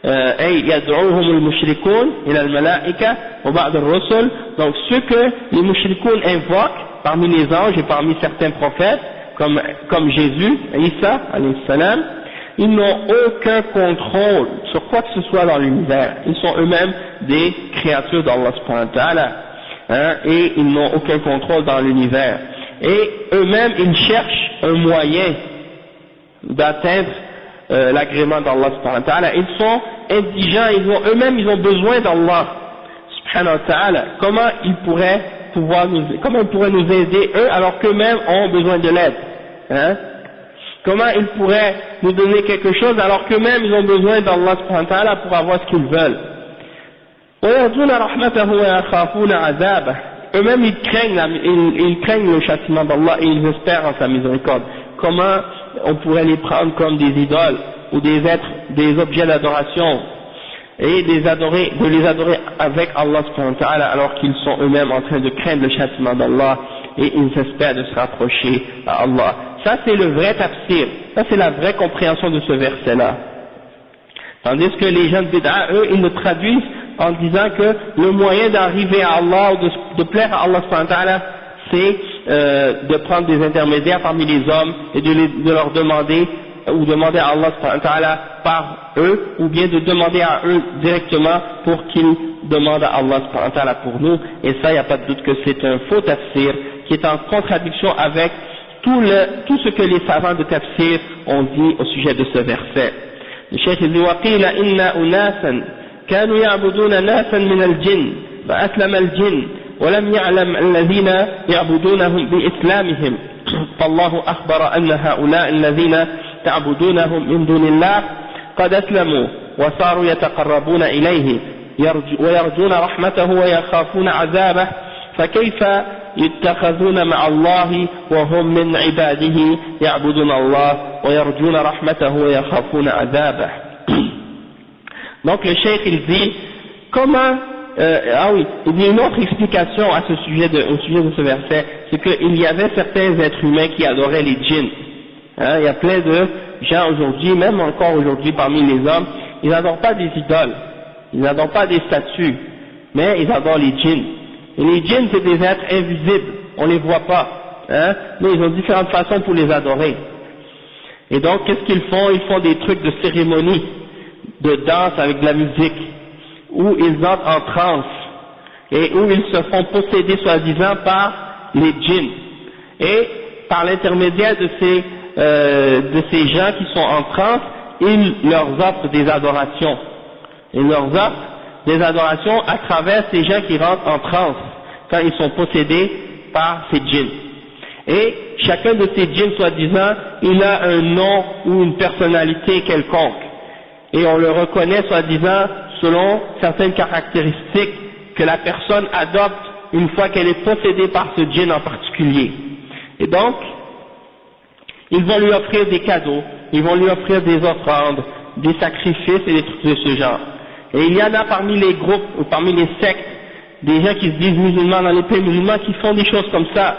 أي يدعوهم المشركون إلى الملائكة وبعض الرسل, donc ceux que les mushrikoun invoquent parmi les anges et parmi certains prophètes comme Jésus, Isa alayhi salam, ils n'ont aucun contrôle sur quoi que ce soit dans l'univers. Ils sont eux-mêmes des créatures d'Allah subhanahu wa ta'ala, hein, et ils n'ont aucun contrôle dans l'univers. Et eux-mêmes, ils cherchent un moyen d'atteindre l'agrément d'Allah subhanahu wa ta'ala. Ils sont indigents, ils ont besoin d'Allah subhanahu wa ta'ala. Comment ils pourraient nous aider eux alors qu'eux-mêmes ont besoin de l'aide, hein? Comment ils pourraient nous donner quelque chose alors qu'eux-mêmes ils ont besoin d'Allah subhanahu wa ta'ala pour avoir ce qu'ils veulent. Eux-mêmes ils craignent le châtiment d'Allah et ils espèrent en sa miséricorde. Comment on pourrait les prendre comme des idoles ou des êtres, des objets d'adoration et de les adorer avec Allah subhanahu wa ta'ala alors qu'ils sont eux-mêmes en train de craindre le châtiment d'Allah et ils espèrent de se rapprocher à Allah. Ça c'est le vrai tafsir, ça c'est la vraie compréhension de ce verset-là. Tandis que les gens de bid'a, eux, ils le traduisent en disant que le moyen d'arriver à Allah ou de plaire à Allah subhanahu wa ta'ala, c'est de prendre des intermédiaires parmi les hommes et de leur demander ou demander à Allah subhanahu wa ta'ala par eux, ou bien de demander à eux directement pour qu'ils demandent à Allah subhanahu wa ta'ala pour nous. Et ça, il n'y a pas de doute que c'est un faux tafsir qui est en contradiction avec tout ce que les savants de tafsir ont dit au sujet de ce verset. Le cheikh dit وقيل إن أناسا كانوا يعبدون ناسا من الجن فأسلم الجن ولم يعلم الذين يعبدونهم بإسلامهم فالله أخبر أن هؤلاء الذين تعبدونهم من دون الله قد أسلموا وصاروا يتقربون إليه ويرجون رحمته ويخافون عذابه فكيف يتخذون مع الله وهم من عباده يعبدون الله ويرجون رحمته ويخافون عذابه. Donc le cheikh il dit comment il y a une autre explication à ce sujet au sujet de ce verset, c'est qu'il y avait certains êtres humains qui adoraient les djinns. Hein, il y a plein de gens aujourd'hui, même encore aujourd'hui parmi les hommes, ils n'adorent pas des idoles, ils n'adorent pas des statues, mais ils adorent les djinns. Et les djinns c'est des êtres invisibles, on les voit pas, hein, mais ils ont différentes façons pour les adorer. Et donc qu'est-ce qu'ils font? Ils font des trucs de cérémonie, de danse avec de la musique, où ils entrent en transe, et où ils se font posséder soi-disant par les djinns. Et par l'intermédiaire de ces gens qui sont en transe, ils leur offrent des adorations. Ils leur offrent des adorations à travers ces gens qui rentrent en transe, quand ils sont possédés par ces djinns. Et chacun de ces djinns, soi-disant, il a un nom ou une personnalité quelconque. Et on le reconnaît, soi-disant, selon certaines caractéristiques que la personne adopte une fois qu'elle est possédée par ce djinn en particulier. Et donc, ils vont lui offrir des cadeaux, ils vont lui offrir des offrandes, des sacrifices et des trucs de ce genre. Et il y en a parmi les groupes ou parmi les sectes des gens qui se disent musulmans dans les pays musulmans qui font des choses comme ça,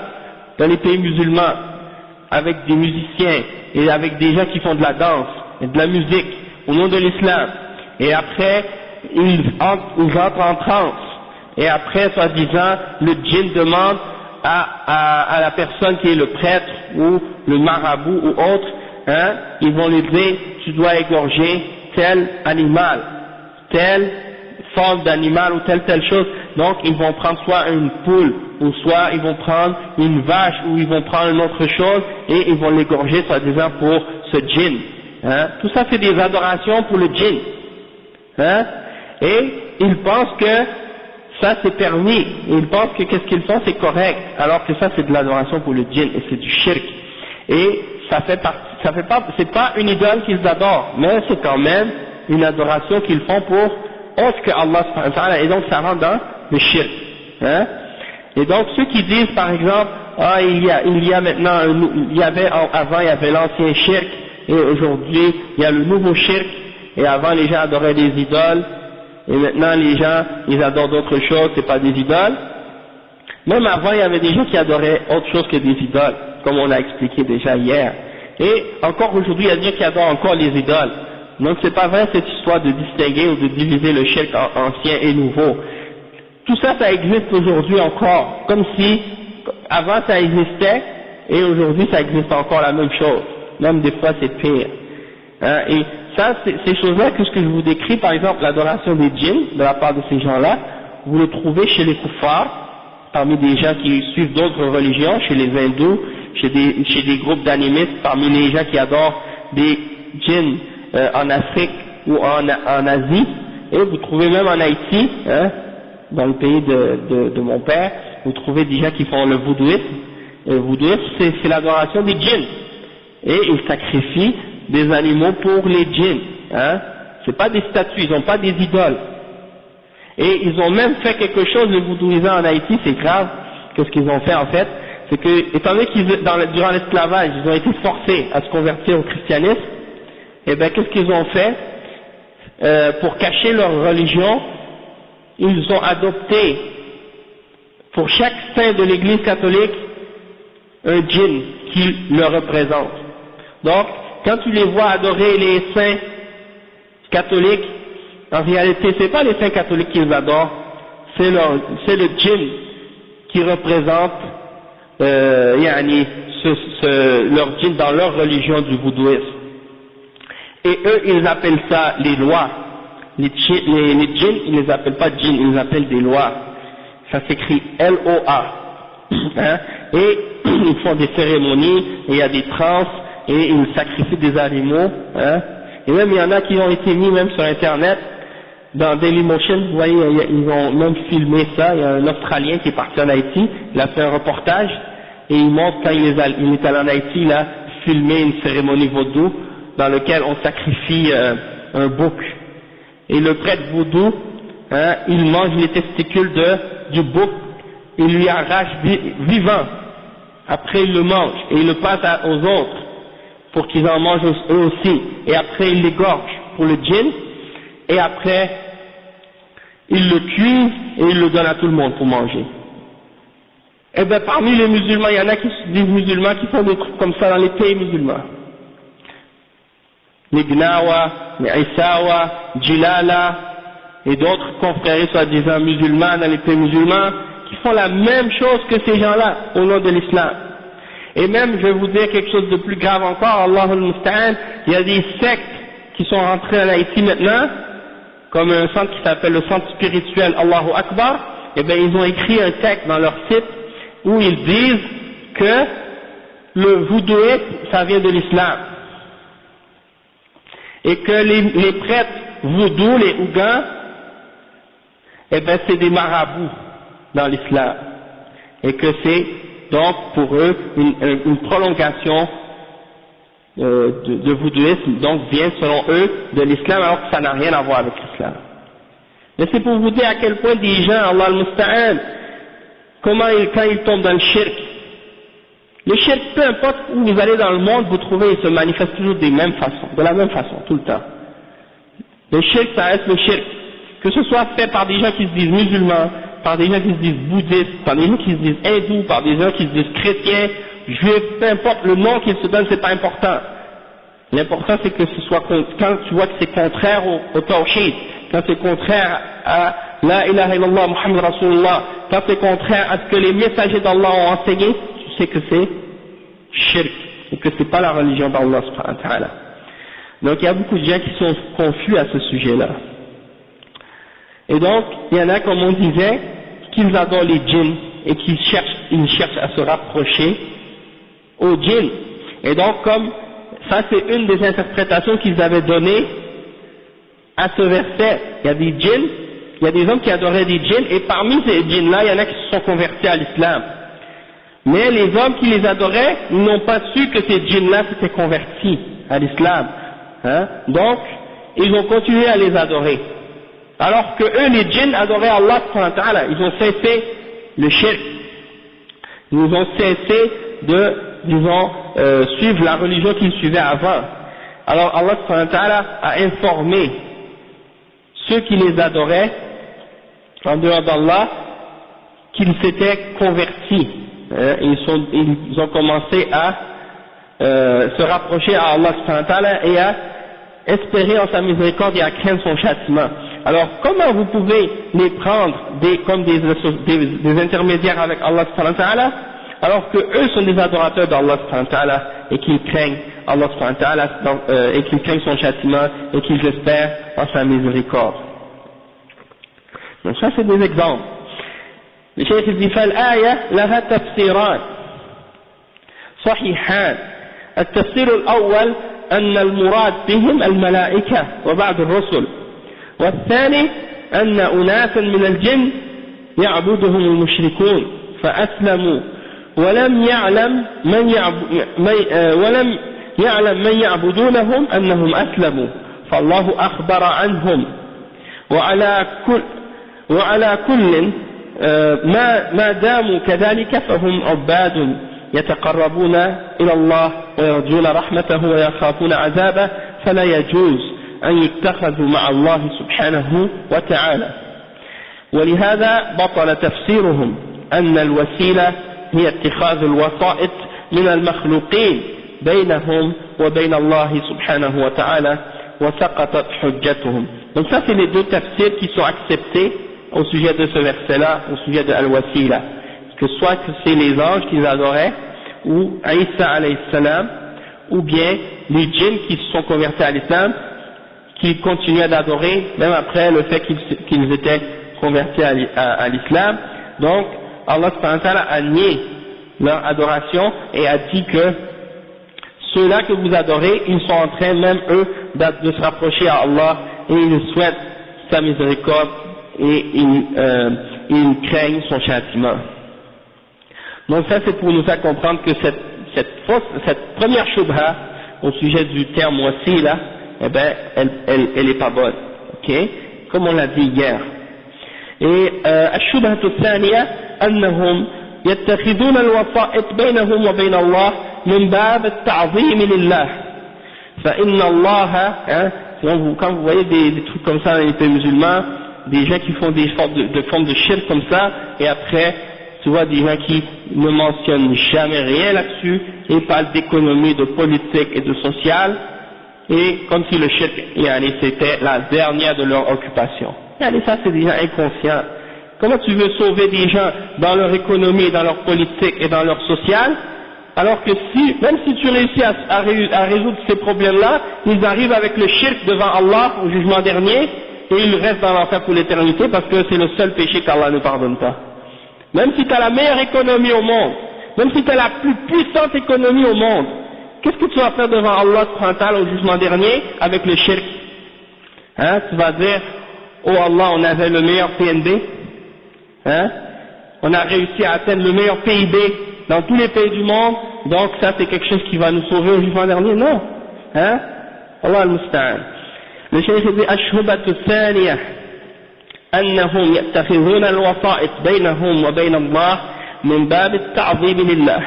dans les pays musulmans, avec des musiciens et avec des gens qui font de la danse et de la musique au nom de l'islam, et après ils entrent en transe, et après, soi-disant, le djinn demande à la personne qui est le prêtre ou le marabout ou autre, hein, ils vont lui dire, tu dois égorger tel animal, telle forme d'animal ou telle chose. Donc ils vont prendre soit une poule, ou soit ils vont prendre une vache, ou ils vont prendre une autre chose, et ils vont l'égorger, soi-disant, pour ce djinn. Hein. Tout ça c'est des adorations pour le djinn. Hein. Et ils pensent que ça c'est permis, et ils pensent que qu'est-ce qu'ils font c'est correct, alors que ça c'est de l'adoration pour le djinn, et c'est du shirk. Et c'est pas une idole qu'ils adorent, mais c'est quand même une adoration qu'ils font pour autre que Allah subhanahu wa ta'ala, et donc ça rentre dans le shirk. Hein. Et donc ceux qui disent par exemple, ah il y a maintenant, avant il y avait l'ancien shirk, et aujourd'hui il y a le nouveau shirk, et avant les gens adoraient des idoles, et maintenant les gens ils adorent d'autres choses, c'est pas des idoles. Même avant il y avait des gens qui adoraient autre chose que des idoles, comme on a expliqué déjà hier. Et encore aujourd'hui il y a des gens qui adorent encore les idoles. Donc c'est pas vrai cette histoire de distinguer ou de diviser le shirk en ancien et nouveau. Tout ça, ça existe aujourd'hui encore, comme si avant ça existait et aujourd'hui ça existe encore la même chose. Même des fois c'est pire. Hein, et ça, ces choses-là, que ce que je vous décris, par exemple l'adoration des djinns de la part de ces gens-là, vous le trouvez chez les kuffars, parmi des gens qui suivent d'autres religions, chez les hindous, chez des groupes d'animistes, parmi les gens qui adorent des djinns en Afrique ou en Asie, et vous trouvez même en Haïti, hein, dans le pays de mon père, vous trouvez des gens qui font le voodooisme. Et le voodooisme, c'est l'adoration des djinns, et ils sacrifient des animaux pour les djinns, hein. C'est pas des statues, ils n'ont pas des idoles. Et ils ont même fait quelque chose, les voodooisants en Haïti, c'est grave. Qu'est-ce qu'ils ont fait en fait? C'est que, étant donné qu'ils, durant l'esclavage, ils ont été forcés à se convertir au christianisme, et bien qu'est-ce qu'ils ont fait? Pour cacher leur religion, ils ont adopté pour chaque saint de l'église catholique un djinn qui le représente. Donc, quand tu les vois adorer les saints catholiques, en réalité c'est pas les saints catholiques qu'ils adorent, c'est le djinn qui représente leur djinn dans leur religion du voodooisme. Et eux ils appellent ça les lois. Les djinns, ils ne les appellent pas djinns, ils les appellent des lois. Ça s'écrit L-O-A. Hein? Et ils font des cérémonies, et il y a des transes, et ils sacrifient des animaux. Hein? Et même il y en a qui ont été mis même sur internet, dans Dailymotion, vous voyez, ils ont même filmé ça. Il y a un Australien qui est parti en Haïti, il a fait un reportage, et il montre quand il est allé en Haïti, il a filmé une cérémonie vaudou, dans laquelle on sacrifie un bouc. Et le prêtre vaudou, hein, il mange les testicules du bouc, il lui arrache vivant, après il le mange, et il le passe aux autres, pour qu'ils en mangent eux aussi, et après il l'égorge pour le djinn, et après il le cuit, et il le donne à tout le monde pour manger. Et bien parmi les musulmans, il y en a qui se disent musulmans, qui font des trucs comme ça dans les pays musulmans. Les Gnawa, les Aïsawa, Jilala et d'autres confrères soi-disant musulmans dans les pays musulmans qui font la même chose que ces gens-là au nom de l'islam. Et même, je vais vous dire quelque chose de plus grave encore, Allah al-Musta'an, il y a des sectes qui sont rentrées en Haïti maintenant, comme un centre qui s'appelle le centre spirituel Allahu Akbar, et bien ils ont écrit un texte dans leur site où ils disent que le voodooisme, ça vient de l'islam. Et que les prêtres voodoo, les Ougans, eh ben c'est des marabouts dans l'islam. Et que c'est donc pour eux une prolongation de voodooisme, donc vient selon eux de l'islam alors que ça n'a rien à voir avec l'islam. Mais c'est pour vous dire à quel point des gens, Allah al-Musta'an, quand ils tombent dans le shirk. Le shirk, peu importe où vous allez dans le monde, vous trouvez, il se manifeste toujours de la même façon, tout le temps. Le shirk, ça reste le shirk. Que ce soit fait par des gens qui se disent musulmans, par des gens qui se disent bouddhistes, par des gens qui se disent hindous, par des gens qui se disent chrétiens, juifs, peu importe le nom qu'ils se donnent, c'est pas important. L'important c'est que ce soit, quand tu vois que c'est contraire au tawhid, quand c'est contraire à la ilaha illallah Muhammad Rasulullah, quand c'est contraire à ce que les messagers d'Allah ont enseigné, tu sais que c'est shirk, et que c'est pas la religion d'Allah subhanahu wa ta'ala. Donc il y a beaucoup de gens qui sont confus à ce sujet-là. Et donc, il y en a, comme on disait, qu'ils adorent les djinns et qu'ils cherchent à se rapprocher aux djinns. Et donc, comme ça, c'est une des interprétations qu'ils avaient données à ce verset. Il y a des djinns, il y a des hommes qui adoraient des djinns, et parmi ces djinns-là, il y en a qui se sont convertis à l'islam. Mais les hommes qui les adoraient n'ont pas su que ces djinns-là s'étaient convertis à l'islam. Hein? Donc, ils ont continué à les adorer. Alors que eux, les djinns, adoraient Allah subhanahu wa ta'ala. Ils ont cessé le shirk. Ils ont cessé de, disons, suivre la religion qu'ils suivaient avant. Alors Allah subhanahu wa ta'ala a informé ceux qui les adoraient, en dehors d'Allah, qu'ils s'étaient convertis. Ils ont commencé à se rapprocher à Allah subhanahu wa ta'ala et à espérer en sa miséricorde et à craindre son châtiment. Alors, comment vous pouvez les prendre comme des intermédiaires avec Allah subhanahu wa ta'ala, alors que eux sont des adorateurs d'Allah subhanahu wa ta'ala et qu'ils craignent Allah subhanahu wa ta'ala et qu'ils craignent son châtiment et qu'ils espèrent en sa miséricorde. Donc ça c'est des exemples. Le cheikh dit فالآية لها تفسيران صحيحان. التفسير الأول أن المراد بهم الملائكة وبعض الرسل، والثاني أن أناسا من الجن يعبدهم المشركون فأسلموا ولم يعلم من يعبدونهم أنهم أسلموا، فالله أخبر عنهم. وعلى كل ما داموا كذلك فهم عباد يتقربون إلى الله ويرجون رحمته ويخافون عذابه، فلا يجوز أن يتخذوا مع الله سبحانه وتعالى. ولهذا بطل تفسيرهم أن الوسيلة هي اتخاذ الوسائط من المخلوقين بينهم وبين الله سبحانه وتعالى وسقطت حجتهم. Donc ça c'est les deux tafsirs qui sont acceptés au sujet de ce verset-là, au sujet de Al-Wasila, que soit que c'est les anges qu'ils adoraient, ou Isa alayhi salam, ou bien les djinns qui se sont convertis à l'islam, qui continuaient d'adorer, même après le fait qu'ils étaient convertis à l'islam. Donc, Allah subhanahu wa ta'ala a nié leur adoration et a dit que ceux-là que vous adorez, ils sont en train même eux de se rapprocher à Allah et ils souhaitent sa miséricorde et ils craignent son châtiment. Donc ça c'est pour nous faire comprendre que cette première shubha au sujet du terme wasila, eh ben elle est pas bonne, ok, comme on l'a dit hier. Et الشبهة الثانية أنهم يتخذون الوسائط بينهم وبين الله من باب التعظيم لله فإن الله quand vous voyez des trucs comme ça dans les pays musulmans, des gens qui font des formes de shirk comme ça, et après tu vois des gens qui ne mentionnent jamais rien là-dessus et parlent d'économie, de politique et de social, et comme si le shirk c'était la dernière de leur occupation. Ça c'est des gens inconscients. Comment tu veux sauver des gens dans leur économie, dans leur politique et dans leur social, alors que même si tu réussis à résoudre ces problèmes-là, ils arrivent avec le shirk devant Allah au jugement dernier, et ils restent dans l'enfer pour l'éternité parce que c'est le seul péché qu'Allah ne pardonne pas. Même si tu as la meilleure économie au monde, même si tu as la plus puissante économie au monde, qu'est-ce que tu vas faire devant Allah subhanahu wa ta'ala au jugement dernier avec le shirk? Tu vas dire, oh Allah, on avait le meilleur PNB, on a réussi à atteindre le meilleur PIB dans tous les pays du monde, donc ça c'est quelque chose qui va nous sauver au jugement dernier? Non. Allah al-Musta'an. Le cheikh dit الشبهة الثانية أنهم يتخذون الوسائط بينهم وبين الله من باب التعظيم لله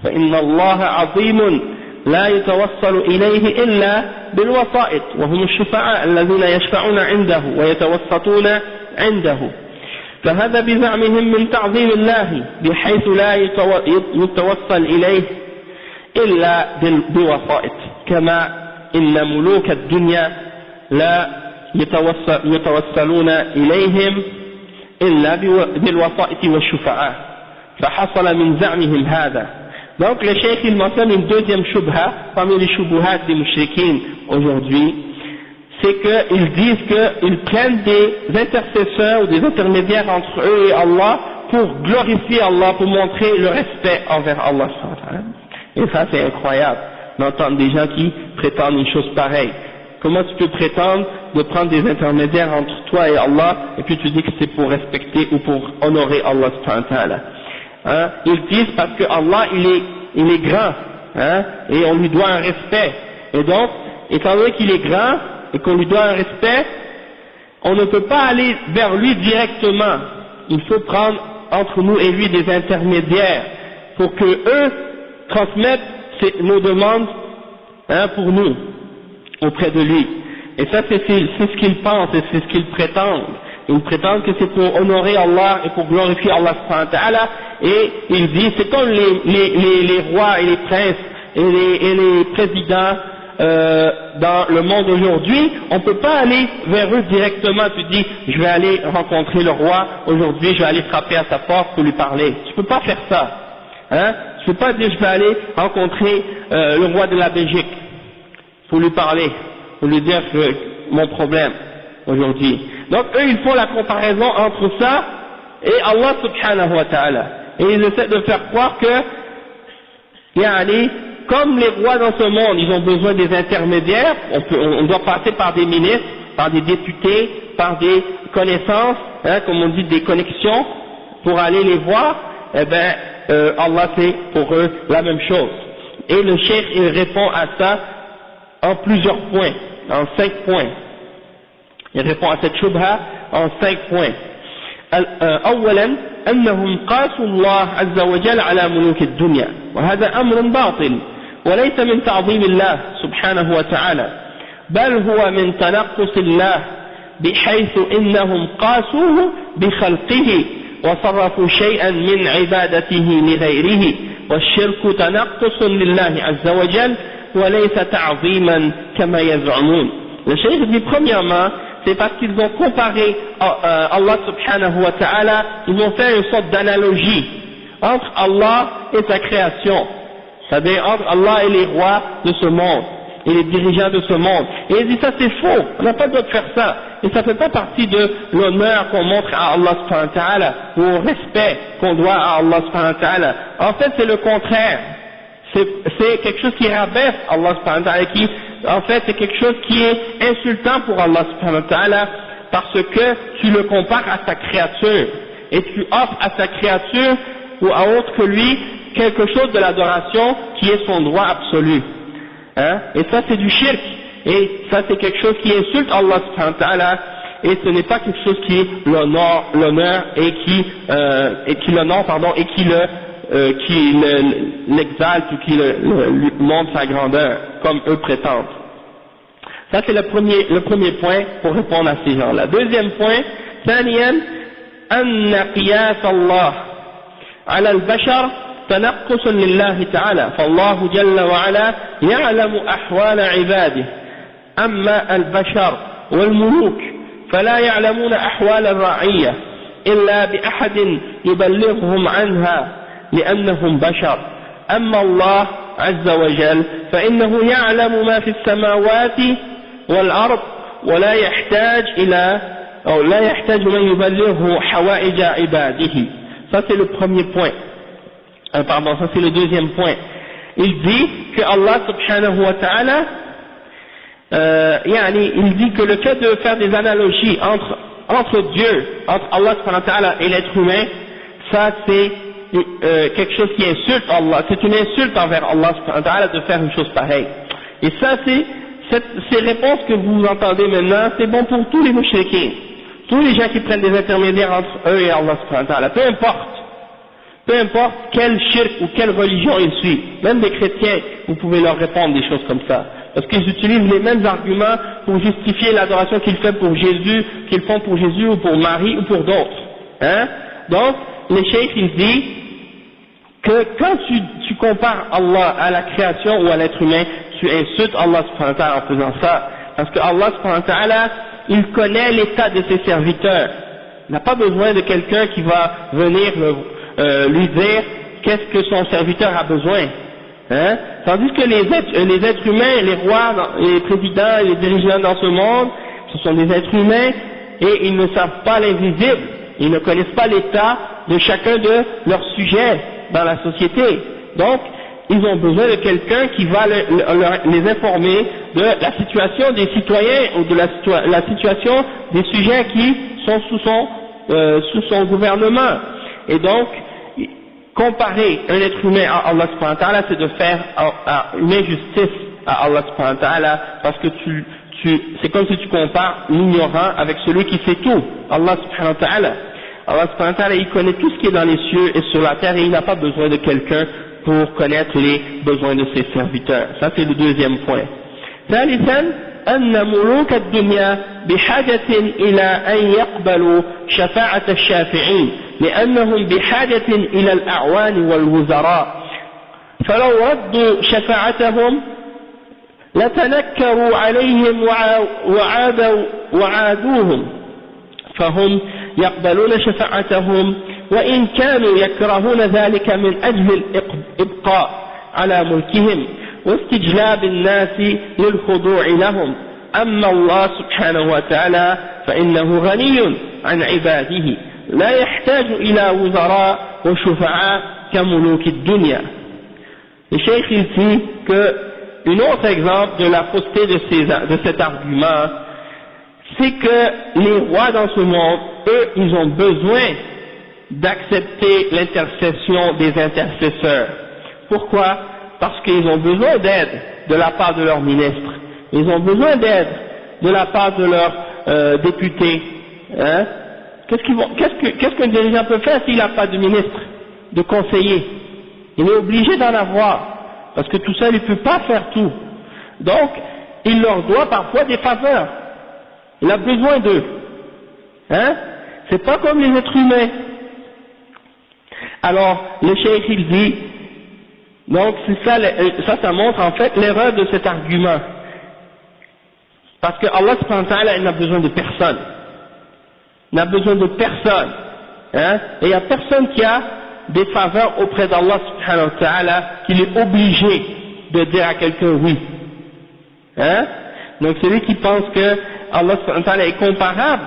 فإن الله عظيم لا يتوصل إليه إلا بالوسائط وهم الشفعاء الذين يشفعون عنده ويتوسطون عنده. فهذا بزعمهم من تعظيم الله بحيث لا يتوصل إليه إلا بوسائط كما إن ملوك الدنيا لا يتوسلون إليهم إلا بالوسائط والشفعاء فحصل من زعمهم هذا. Donc le cheikh il mentionne une deuxième shubha parmi les shubuhat des mushrikines aujourd'hui, c'est qu'ils disent qu'ils prennent des intercesseurs ou des intermédiaires entre eux et Allah pour glorifier Allah, pour montrer le respect envers Allah. Et ça c'est incroyable d'entendre des gens qui prétendent une chose pareille. Comment tu peux prétendre de prendre des intermédiaires entre toi et Allah et puis tu dis que c'est pour respecter ou pour honorer Allah subhanahu wa ta'ala. Hein? Ils disent parce que Allah il est grand, hein? Et on lui doit un respect. Et donc, étant donné qu'il est grand et qu'on lui doit un respect, on ne peut pas aller vers lui directement. Il faut prendre entre nous et lui des intermédiaires pour que eux transmettent nos demandes, hein, pour nous auprès de lui. Et ça c'est ce qu'ils pensent et c'est ce qu'ils prétendent. Ils prétendent que c'est pour honorer Allah et pour glorifier Allah subhanahu wa ta'ala, et ils disent c'est comme les rois et les princes et les présidents dans le monde aujourd'hui, on ne peut pas aller vers eux directement. Tu dis je vais aller rencontrer le roi aujourd'hui, je vais aller frapper à sa porte pour lui parler. Tu peux pas faire ça, hein? Tu peux pas dire je vais aller rencontrer le roi de la Belgique pour lui parler, pour lui dire mon problème aujourd'hui. Donc eux ils font la comparaison entre ça et Allah subhanahu wa ta'ala, et ils essaient de faire croire que comme les rois dans ce monde ils ont besoin des intermédiaires, on doit passer par des ministres, par des députés, par des connaissances, hein, comme on dit des connexions pour aller les voir. Eh bien Allah c'est pour eux la même chose. Et le cheikh il répond à ça en plusieurs points, en 5 points. Il répond à cette shubha en 5 points. أولا أنهم قاسوا الله عز وجل على ملوك الدنيا وهذا أمر باطل وليس من تعظيم الله سبحانه وتعالى بل هو من تنقص الله بحيث إنهم قاسوه بخلقه وصرفوا شيئا من عبادته لغيره والشرك تنقص لله عز وجل وليس تعظيما كما يزعمون. Le cheikh dit premièrement c'est parce qu'ils ont comparé Allah subhanahu wa ta'ala, ils ont fait une sorte d'analogie entre Allah et sa création, c'est-à-dire entre Allah et les rois de ce monde et les dirigeants de ce monde. Et ils disent ça c'est faux, on n'a pas le droit de faire ça, et ça ne fait pas partie de l'honneur qu'on montre à Allah subhanahu wa ta'ala ou au respect qu'on doit à Allah subhanahu wa ta'ala. En fait c'est le contraire, c'est quelque chose qui rabaisse Allah subhanahu wa ta'ala, qui en fait c'est quelque chose qui est insultant pour Allah subhanahu wa ta'ala, parce que tu le compares à sa créature et tu offres à sa créature ou à autre que lui quelque chose de l'adoration qui est son droit absolu, hein? Et ça c'est du shirk, et ça c'est quelque chose qui insulte Allah subhanahu wa ta'ala, et ce n'est pas quelque chose qui est l'honneur et qui l'honore pardon, et qui l'exalte ou qui lui montre sa grandeur comme eux prétendent. Ça c'est le premier point pour répondre à ces gens-là. Deuxième point, ثانيا أن قياس الله على البشر تنقص لله تعالى فالله جل وعلا يعلم أحوال عباده أما البشر والملوك فلا يعلمون أحوال الرعية إلا بأحد يبلغهم عنها لأنهم بشر أما الله عز وجل فإنه يعلم ما في السماوات والأرض ولا يحتاج من يبلغه حوائج عباده. Ça c'est le premier point. Pardon, ça c'est le deuxième point. Il dit que Allah subhanahu wa ta'ala, il dit que le fait de faire des analogies entre Dieu, entre Allah subhanahu wa ta'ala et l'être humain, ça c'est quelque chose qui insulte Allah, c'est une insulte envers Allah subhanahu wa ta'ala de faire une chose pareille. Et ça c'est, ces réponses que vous entendez maintenant, c'est bon pour tous les mouchriquins, tous les gens qui prennent des intermédiaires entre eux et Allah subhanahu wa ta'ala, peu importe quel shirk ou quelle religion ils suivent, même des chrétiens, vous pouvez leur répondre des choses comme ça, parce qu'ils utilisent les mêmes arguments pour justifier l'adoration qu'ils font pour Jésus ou pour Marie ou pour d'autres. Hein? Donc, le cheikh il dit que quand tu compares Allah à la création ou à l'être humain, tu insultes Allah subhanahu wa ta'ala en faisant ça, parce que Allah subhanahu wa ta'ala, il connaît l'état de ses serviteurs. Il n'a pas besoin de quelqu'un qui va venir lui dire qu'est-ce que son serviteur a besoin. Hein? Tandis que les êtres humains, les rois, les présidents, les dirigeants dans ce monde, ce sont des êtres humains et ils ne savent pas l'invisible, ils ne connaissent pas l'état de chacun de leurs sujets dans la société. Donc, ils ont besoin de quelqu'un qui va les informer de la situation des citoyens ou de la situation des sujets qui sont sous son gouvernement. Et donc, comparer un être humain à Allah subhanahu wa ta'ala, c'est de faire une injustice à Allah subhanahu wa ta'ala, parce que c'est comme si tu compares l'ignorant avec celui qui sait tout, Allah subhanahu wa ta'ala. Allah subhanahu wa ta'ala, il connaît tout ce qui est dans les cieux et sur la terre, et il n'a pas besoin de quelqu'un pour connaître les besoins de ses serviteurs. Ça, c'est le deuxième point. ثالثا أن ملوك الدنيا بحاجة إلى أن يقبلوا شفاعة الشافعين لأنهم بحاجة إلى الأعوان والوزراء فلو ردوا شفاعتهم لتنكروا عليهم وعادوهم فهم يقبلون شفاعتهم وإن كانوا يكرهون ذلك من أجل الإبقاء على ملكهم واستجلاب الناس للخضوع لهم. أما الله سبحانه وتعالى فإنه غني عن عباده لا يحتاج إلى وزراء وشفعاء كملوك الدنيا. Le cheikh ici que un autre exemple de la fausseté de cet argument, c'est que les rois dans ce monde, eux, ils ont besoin d'accepter l'intercession des intercesseurs. Pourquoi? Parce qu'ils ont besoin d'aide de la part de leurs ministres, ils ont besoin d'aide de la part de leurs députés. Hein? Qu'est-ce qu'un dirigeant peut faire s'il n'a pas de ministre, de conseiller? Il est obligé d'en avoir, parce que tout seul il ne peut pas faire tout. Donc, il leur doit parfois des faveurs. Il a besoin d'eux. Hein? C'est pas comme les êtres humains. Alors, le cheikh il dit, donc c'est ça montre en fait l'erreur de cet argument. Parce que Allah subhanahu wa ta'ala, il n'a besoin de personne. Il n'a besoin de personne. Hein? Et il n'y a personne qui a des faveurs auprès d'Allah subhanahu wa ta'ala qu'il est obligé de dire à quelqu'un oui. Hein? Donc celui qui pense que Allah subhanahu wa ta'ala est comparable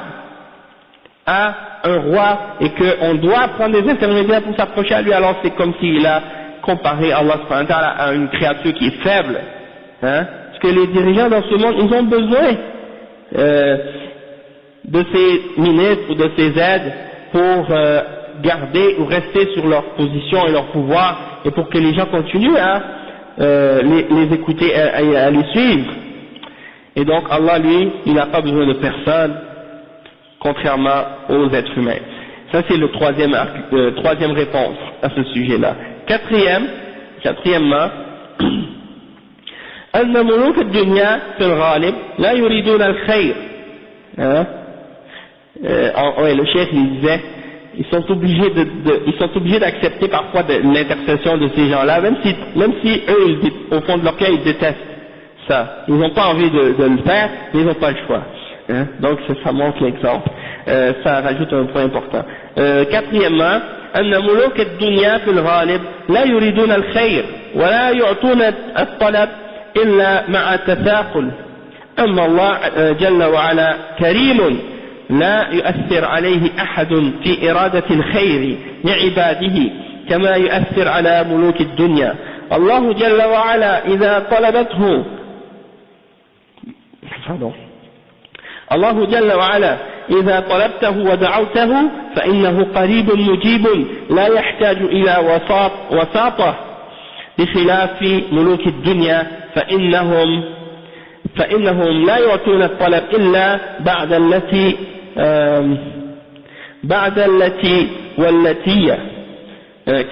à un roi et qu'on doit prendre des intermédiaires pour s'approcher à lui, alors c'est comme s'il a comparé Allah subhanahu wa ta'ala à une créature qui est faible. Hein? Parce que les dirigeants dans ce monde, ils ont besoin de ces ministres ou de ces aides pour garder ou rester sur leur position et leur pouvoir, et pour que les gens continuent à les écouter, à les suivre. Et donc Allah, lui, il n'a pas besoin de personne, contrairement aux êtres humains. Ça c'est le troisième réponse à ce sujet-là. Quatrièmement, أن ملوك الدنيا في الغالب لا يريدون الخير. Le chef il disait, ils sont obligés d'accepter parfois l'intercession de ces gens-là, même si eux, au fond de leur cœur, ils détestent ça. Ils n'ont pas envie de le faire, mais ils n'ont pas le choix. Hein? Donc ça montre l'exemple. Ça rajoute un point important. Quatrièmement, أن ملوك الدنيا في الغالب لا يريدون الخير ولا يعطون الطلب إلا مع التثاقل. أما الله جل وعلا كريم لا يؤثر عليه أحد في إرادة الخير لعباده كما يؤثر على ملوك الدنيا. الله جل وعلا إذا طلبته الله جل وعلا إذا طلبته ودعوته فإنه قريب مجيب لا يحتاج إلى وساطة بخلاف ملوك الدنيا فإنهم لا يعطون الطلب إلا بعد التي والتي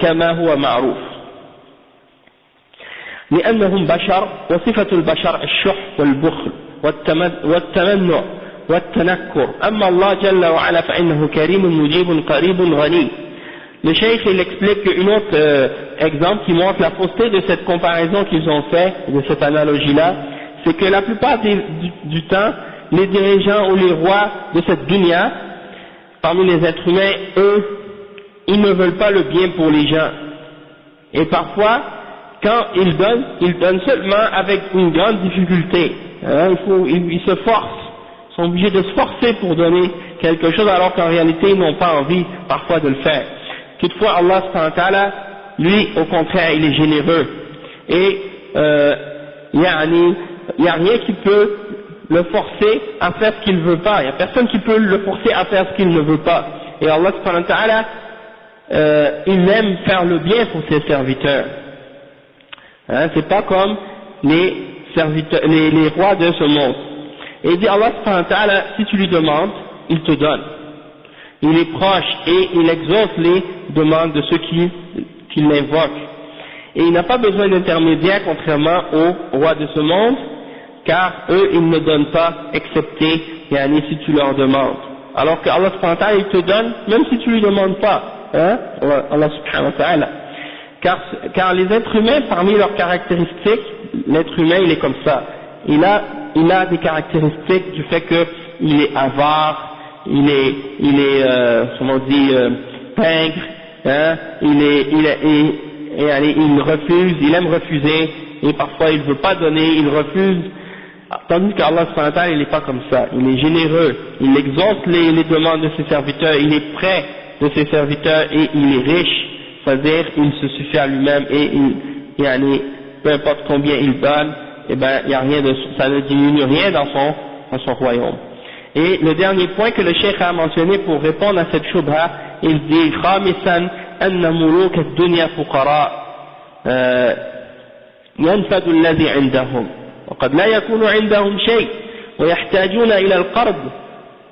كما هو معروف لأنهم بشر وصفة البشر الشح والبخل والتمنع والتنكر أما الله جل وعلا فإنه كريم مجيب قريب غني. Le cheikh il explique un autre exemple qui montre la fausseté de cette comparaison qu'ils ont fait, de cette analogie-là, c'est que la plupart du temps, les dirigeants ou les rois de cette dunya, parmi les êtres humains, eux, ils ne veulent pas le bien pour les gens. Et parfois, quand ils donnent seulement avec une grande difficulté. Hein, ils se forcent, ils sont obligés de se forcer pour donner quelque chose alors qu'en réalité ils n'ont pas envie parfois de le faire. Toutefois, Allah subhanahu wa ta'ala, lui, au contraire, il est généreux. Et il n'y a rien qui peut le forcer à faire ce qu'il ne veut pas. Il n'y a personne qui peut le forcer à faire ce qu'il ne veut pas. Et Allah subhanahu wa ta'ala, il aime faire le bien pour ses serviteurs. Hein, c'est pas comme les rois de ce monde. Et il dit Allah subhanahu wa ta'ala, si tu lui demandes, il te donne. Il est proche et il exauce les demandes de ceux qui l'invoquent. Et il n'a pas besoin d'intermédiaire contrairement aux rois de ce monde, car eux ils ne donnent pas excepté si tu leur demandes. Alors que Allah subhanahu wa ta'ala il te donne même si tu lui demandes pas. Hein? Allah subhanahu wa ta'ala. Car les êtres humains, parmi leurs caractéristiques, l'être humain il est comme ça. Il a des caractéristiques du fait qu'il est avare, il est comment on dit, pingre, hein, il refuse, il aime refuser, et parfois il ne veut pas donner, il refuse, tandis qu'Allah subhanahu wa ta'ala il n'est pas comme ça, il est généreux, il exauce les demandes de ses serviteurs, il est près de ses serviteurs et il est riche, c'est-à-dire il se suffit à lui-même et peu importe combien il donne, eh ben il y a rien de, ça ne diminue rien dans son royaume. Et le dernier point que le cheikh a mentionné pour répondre à cette shubha, il dit khamisan anna muluk ad-dunya fuqara yanfadu alladhi indahum wa qad la yakunu indahum shay wa yahtajuna ila al-qard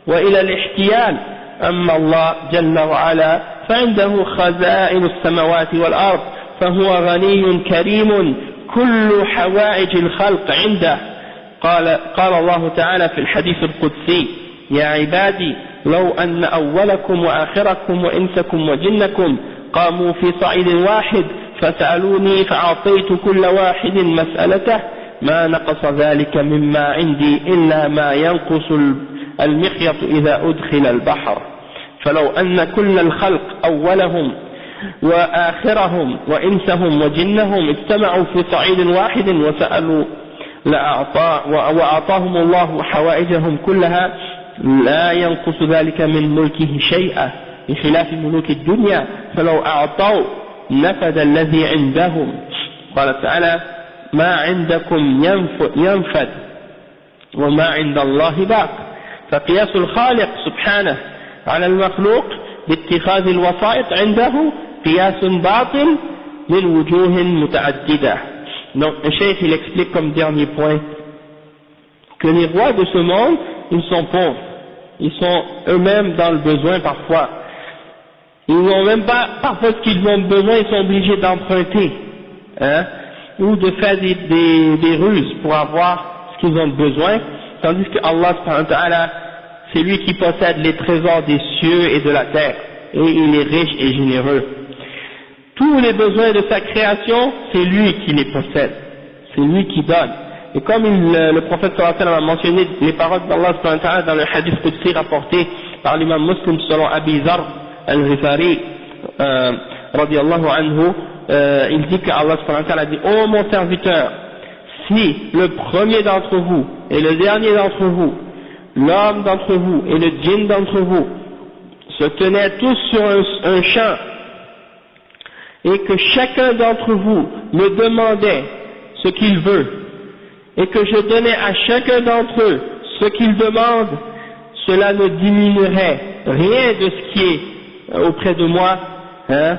wa ila al-ihtiyal amma Allah jalla wa ala فعنده خزائن السماوات والأرض فهو غني كريم كل حوائج الخلق عنده قال الله تعالى في الحديث القدسي يا عبادي لو أن أولكم وآخركم وإنسكم وجنكم قاموا في صعيد واحد فسألوني فأعطيت كل واحد مسألته ما نقص ذلك مما عندي إلا ما ينقص المخيط إذا أدخل البحر فلو أن كل الخلق أولهم وآخرهم وإنسهم وجنهم اجتمعوا في صعيد واحد وسألوا وأعطاهم الله حوائجهم كلها لا ينقص ذلك من ملكه شيئا بخلاف ملوك الدنيا فلو أعطوا نفد الذي عندهم قال تعالى ما عندكم ينفد وما عند الله باق فقياس الخالق سبحانه على المخلوق باتخاذ الوسائط عنده قياس باطل من وجوه متعددة. Donc le cheikh il explique comme dernier point que les rois de ce monde ils sont pauvres, ils sont eux-mêmes dans le besoin parfois, ils n'ont même pas parfois ce qu'ils ont besoin, ils sont obligés d'emprunter, hein, ou de faire des ruses pour avoir ce qu'ils ont besoin, tandis que Allah subhanahu wa ta'ala c'est lui qui possède les trésors des cieux et de la terre, et il est riche et généreux. Tous les besoins de sa création, c'est lui qui les possède, c'est lui qui donne. Et comme le prophète sallallahu alayhi wa sallam a mentionné les paroles d'Allah subhanahu wa ta'ala dans le hadith qudsi rapporté par l'imam Muslim selon Abi Zar al-Ghifari radiyallahu anhu, il dit que Allah subhanahu wa ta'ala dit: ô mon serviteur, si le premier d'entre vous et le dernier d'entre vous, l'homme d'entre vous et le djinn d'entre vous se tenaient tous sur un champ et que chacun d'entre vous me demandait ce qu'il veut et que je donnais à chacun d'entre eux ce qu'il demande, cela ne diminuerait rien de ce qui est auprès de moi, hein.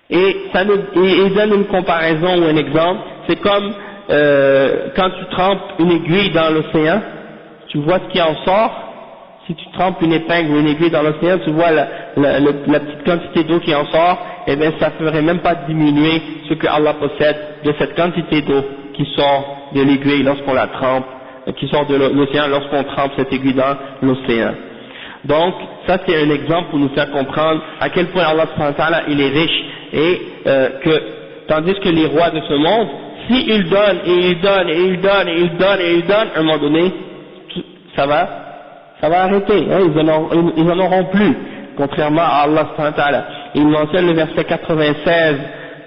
Et il donne une comparaison ou un exemple, c'est comme quand tu trempes une aiguille dans l'océan, tu vois ce qui en sort. Si tu trempes une épingle ou une aiguille dans l'océan, tu vois la petite quantité d'eau qui en sort, et bien ça ne ferait même pas diminuer ce que Allah possède de cette quantité d'eau qui sort de l'aiguille lorsqu'on la trempe qui sort de l'océan lorsqu'on trempe cette aiguille dans l'océan. Donc, ça c'est un exemple pour nous faire comprendre à quel point Allah subhanahu wa ta'ala il est riche et tandis que les rois de ce monde, s'ils donnent et ils donnent et ils donnent et ils donnent et ils donnent, à un moment donné, ça va arrêter, hein, ils en auront plus, contrairement à Allah subhanahu wa ta'ala. Il mentionne le verset 96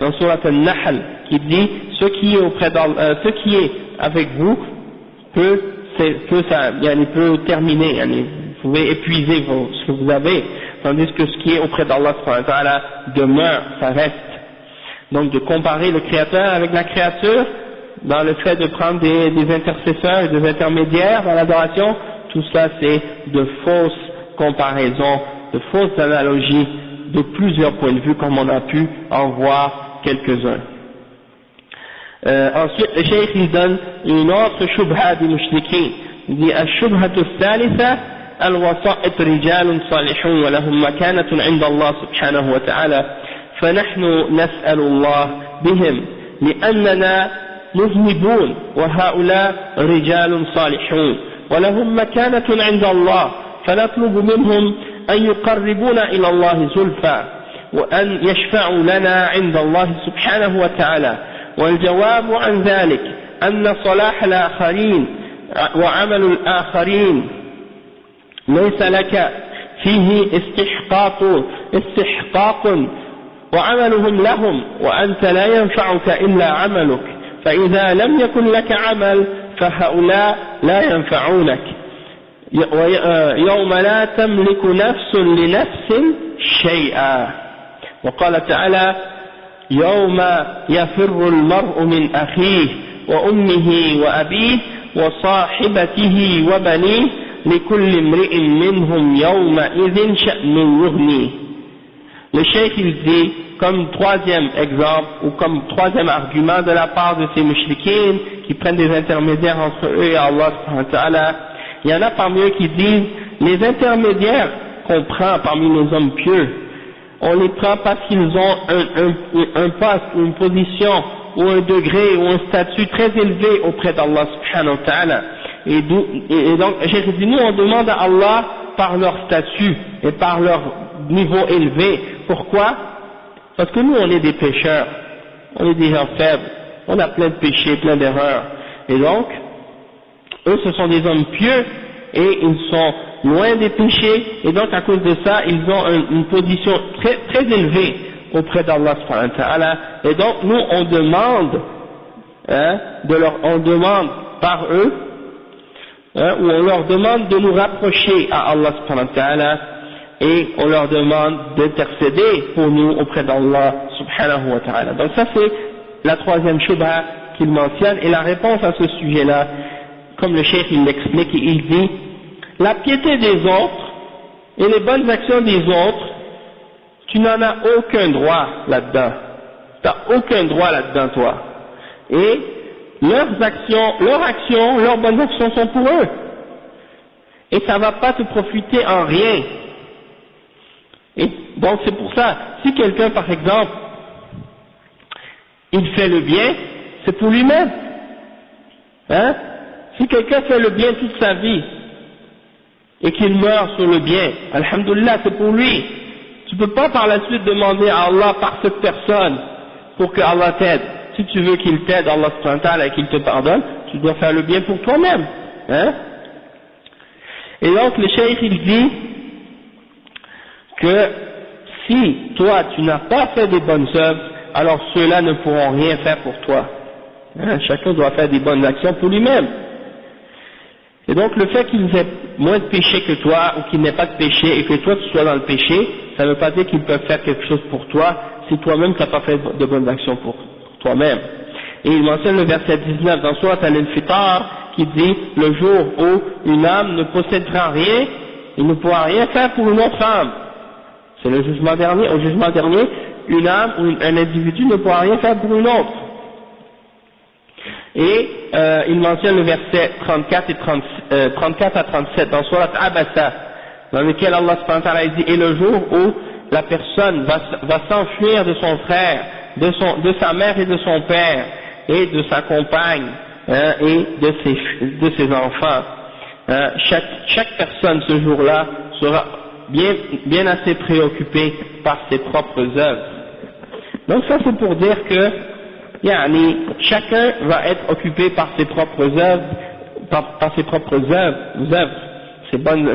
dans Surat Al-Nahl qui dit ce qui est avec vous peut terminer, vous pouvez épuiser ce que vous avez, tandis que ce qui est auprès d'Allah subhanahu wa ta'ala demeure, ça reste. Donc de comparer le créateur avec la créature dans le fait de prendre des intercesseurs et des intermédiaires dans l'adoration, tout ça c'est de fausses comparaisons, de fausses analogies de plusieurs points de vue comme on a pu en voir quelques-uns. Ensuite le cheikh il donne une autre shubha des mushrikin. Il dit الشبهة الثالثة الوسائط رجال صالحون ولهم مكانة عند الله سبحانه وتعالى فنحن نسأل الله بهم لأننا مذنبون وهؤلاء رجال صالحون ولهم مكانة عند الله فنطلب منهم أن يقربونا إلى الله زلفى وأن يشفعوا لنا عند الله سبحانه وتعالى. والجواب عن ذلك أن صلاح الآخرين وعمل الآخرين ليس لك فيه استحقاق وعملهم لهم وأنت لا ينفعك إلا عملك فإذا لم يكن لك عمل فهؤلاء لا ينفعونك يوم لا تملك نفس لنفس شيئا. وقال تعالى يوم يفر المرء من أخيه وأمه وأبيه وصاحبته وبنيه لكل امرئ منهم يومئذ شأن يغنيه. Le cheikh il dit comme troisième exemple ou comme troisième argument de la part de ces mushrikines qui prennent des intermédiaires entre eux et Allah subhanahu wa ta'ala, il y en a parmi eux qui disent les intermédiaires qu'on prend parmi les hommes pieux, on les prend parce qu'ils ont un poste, une position ou un degré ou un statut très élevé auprès d'Allah subhanahu wa ta'ala. Et donc, j'ai dit, nous on demande à Allah par leur statut et par leur niveau élevé. Pourquoi? Parce que nous on est des pécheurs, on est des gens faibles, on a plein de péchés, plein d'erreurs. Et donc, eux ce sont des hommes pieux et ils sont loin des péchés et donc à cause de ça ils ont une position très, très élevée auprès d'Allah subhanahu wa ta'ala. Et donc nous on demande, on demande par eux, ou on leur demande de nous rapprocher à Allah subhanahu wa ta'ala et on leur demande d'intercéder pour nous auprès d'Allah subhanahu wa ta'ala. Donc ça c'est la troisième shubha qu'il mentionne et la réponse à ce sujet-là, comme le cheikh il l'explique, il dit la piété des autres et les bonnes actions des autres, tu n'en as aucun droit là-dedans. Tu n'as aucun droit là-dedans toi. Et leurs actions, leurs bonnes actions sont pour eux. Et ça ne va pas te profiter en rien. Et donc c'est pour ça, si quelqu'un par exemple, il fait le bien, c'est pour lui-même. Hein? Si quelqu'un fait le bien toute sa vie, et qu'il meurt sur le bien, alhamdoulilah, c'est pour lui. Tu ne peux pas par la suite demander à Allah par cette personne pour que Allah t'aide. Si tu veux qu'il t'aide, Allah subhanahu wa ta'ala, et qu'il te pardonne, tu dois faire le bien pour toi-même. Hein? Et donc le cheikh il dit que si toi tu n'as pas fait des bonnes œuvres, alors ceux-là ne pourront rien faire pour toi. Hein? Chacun doit faire des bonnes actions pour lui-même. Et donc le fait qu'ils aient moins de péché que toi, ou qu'ils n'aient pas de péché, et que toi tu sois dans le péché, ça ne veut pas dire qu'ils peuvent faire quelque chose pour toi, si toi-même tu n'as pas fait de bonnes actions pour toi-même. Et il mentionne le verset 19 dans Surat Al-Infitar, qui dit, le jour où une âme ne possédera rien, il ne pourra rien faire pour une autre âme. C'est le jugement dernier, au jugement dernier, une âme ou un individu ne pourra rien faire pour une autre. Et il mentionne le verset 34 à 37 dans Surat Abasa, dans lequel Allah subhanahu wa ta'ala dit, et le jour où la personne va s'enfuir de son frère, de sa mère et de son père, et de sa compagne, et de ses enfants. Chaque personne ce jour-là sera bien assez préoccupée par ses propres œuvres. Donc ça c'est pour dire que chacun va être occupé par ses propres œuvres, par ses propres œuvres,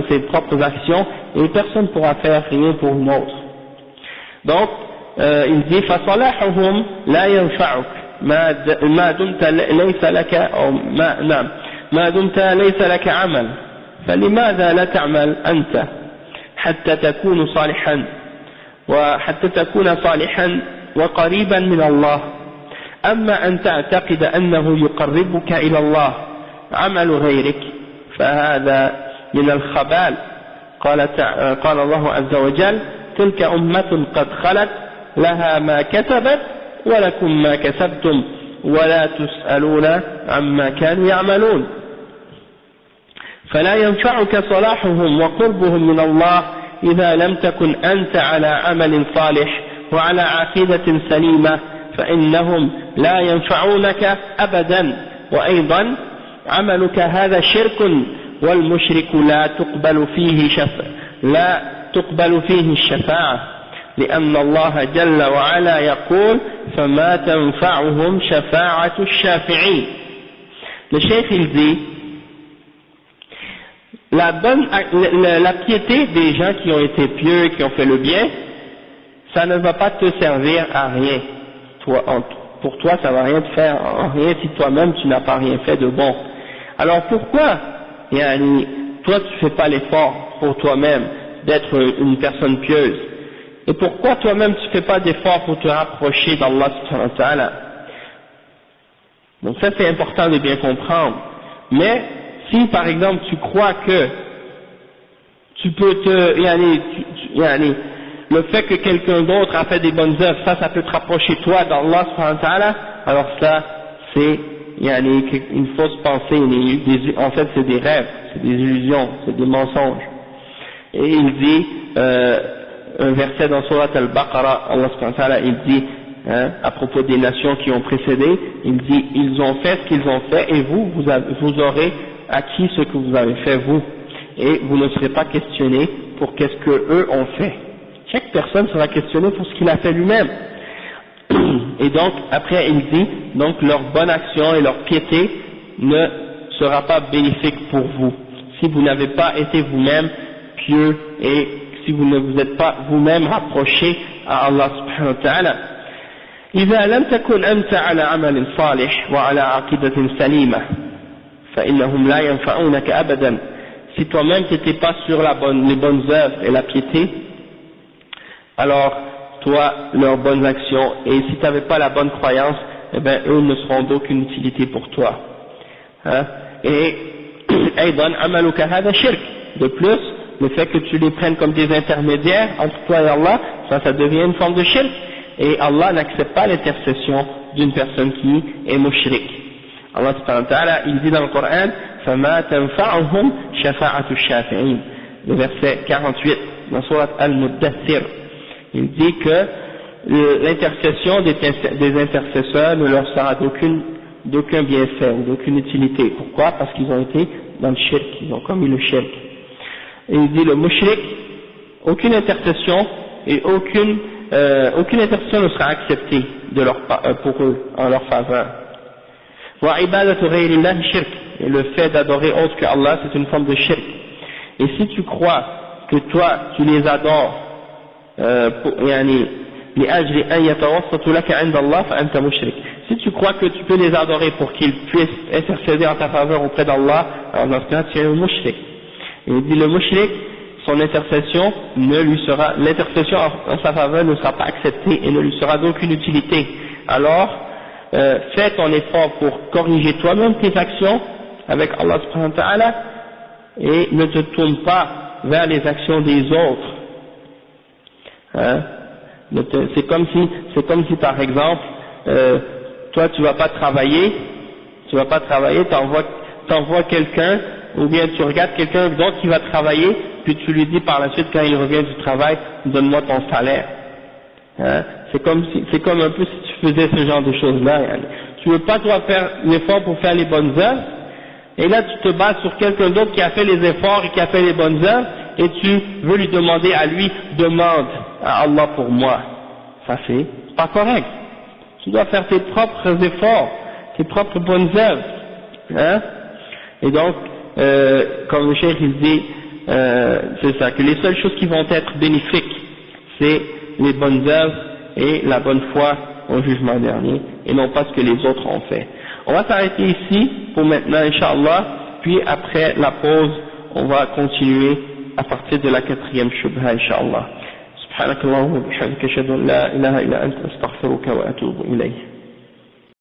ses propres actions, et personne ne pourra faire rien pour une autre. Donc il dit فصلاحهم لا ينفعك ما دمت ليس لك أو ما دمت ليس لك عمل فلماذا لا تعمل أنت حتى تكون صالحا وقريبا من الله. أما أن تعتقد أنه يقربك إلى الله عمل غيرك فهذا من الخبال. قال الله عز وجل تلك أمة قد خلت لها ما كسبت ولكم ما كسبتم ولا تسألون عما كانوا يعملون. فلا ينفعك صلاحهم وقربهم من الله إذا لم تكن أنت على عمل صالح وعلى عقيدة سليمة فإنهم لا ينفعونك أبدا. وأيضا عملك هذا شرك والمشرك لا تقبل فيه الشفاعة لأن الله جل وعلا يقول فما تنفعهم شفاعة الشافعين. Le cheikh il dit la piété des gens qui ont été pieux et qui ont fait le bien, ça ne va pas te servir à rien. Pour toi, ça ne va rien te faire en rien si toi-même tu n'as pas rien fait de bon. Alors pourquoi, toi tu fais pas l'effort pour toi-même d'être une personne pieuse? Et pourquoi toi-même tu fais pas d'effort pour te rapprocher d'Allah subhanahu wa ta'ala? Donc ça c'est important de bien comprendre. Mais si par exemple tu crois que tu peux le fait que quelqu'un d'autre a fait des bonnes œuvres, ça peut te rapprocher toi d'Allah subhanahu wa ta'ala, alors ça c'est une fausse pensée, en fait c'est des rêves, c'est des illusions, c'est des mensonges. Et il dit un verset dans Surat Al-Baqarah, Allah subhanahu wa ta'ala il dit à propos des nations qui ont précédé, il dit ils ont fait ce qu'ils ont fait et vous aurez acquis ce que vous avez fait vous, et vous ne serez pas questionné pour qu'est-ce que eux ont fait. Chaque personne sera questionnée pour ce qu'il a fait lui-même. Et donc après il dit donc leur bonne action et leur piété ne sera pas bénéfique pour vous si vous n'avez pas été vous-même pieux et si vous ne vous êtes pas vous-même rapproché à Allah subhanahu wa ta'ala. إذا لم تكن أنت على عمل صالح وعلى عقيدة سليمة فإنهم لا ينفعونك أبدا. Si toi-même tu n'étais pas sur les bonnes œuvres et la piété, alors toi, leurs bonnes actions, et si tu n'avais pas la bonne croyance, eh bien eux ne seront d'aucune utilité pour toi. Et de plus, le fait que tu les prennes comme des intermédiaires entre toi et Allah, ça devient une forme de shirk, et Allah n'accepte pas l'intercession d'une personne qui est mushrik. Allah subhanahu wa ta'ala, il dit dans le Coran فَمَا تَنْفَعُهُمْ شَفَاعَةُ الشَّافِعِينَ, le verset 48 dans Surat Al-Muddathir. Il dit que l'intercession des intercesseurs ne leur sera d'aucun bienfait ou d'aucune utilité. Pourquoi? Parce qu'ils ont été dans le shirk, ils ont commis le shirk. Et il dit le mushrik, aucune intercession et aucune intercession ne sera acceptée pour eux, en leur faveur. Et le fait d'adorer autre que Allah, c'est une forme de shirk. Et si tu crois que toi, tu les adores si tu crois que tu peux les adorer pour qu'ils puissent intercéder en ta faveur auprès d'Allah, alors dans ce cas tu es un mushrik. Et il dit le mushrik, son intercession l'intercession en sa faveur ne sera pas acceptée et ne lui sera d'aucune utilité. Alors fais ton effort pour corriger toi-même tes actions avec Allah subhanahu wa ta'ala et ne te tourne pas vers les actions des autres. C'est comme si par exemple toi tu vas pas travailler, t'envoies quelqu'un, ou bien tu regardes quelqu'un d'autre qui va travailler, puis tu lui dis par la suite quand il revient du travail, donne-moi ton salaire. C'est comme un peu si tu faisais ce genre de choses là. tu veux pas toi faire l'effort pour faire les bonnes œuvres, et là tu te bases sur quelqu'un d'autre qui a fait les efforts et qui a fait les bonnes œuvres, et tu veux lui demander à lui, demande à Allah pour moi. Ça c'est pas correct. Tu dois faire tes propres efforts, tes propres bonnes œuvres. Hein? Et donc, comme le cheikh il dit, c'est ça, que les seules choses qui vont être bénéfiques, c'est les bonnes œuvres et la bonne foi au jugement dernier, et non pas ce que les autres ont fait. On va s'arrêter ici pour maintenant, Inch'Allah, puis après la pause, on va continuer à partir de la 4e shubha, Inch'Allah. سبحانك اللهم وبحمدك أشهد أن لا إله إلا أنت أستغفرك وأتوب إليك.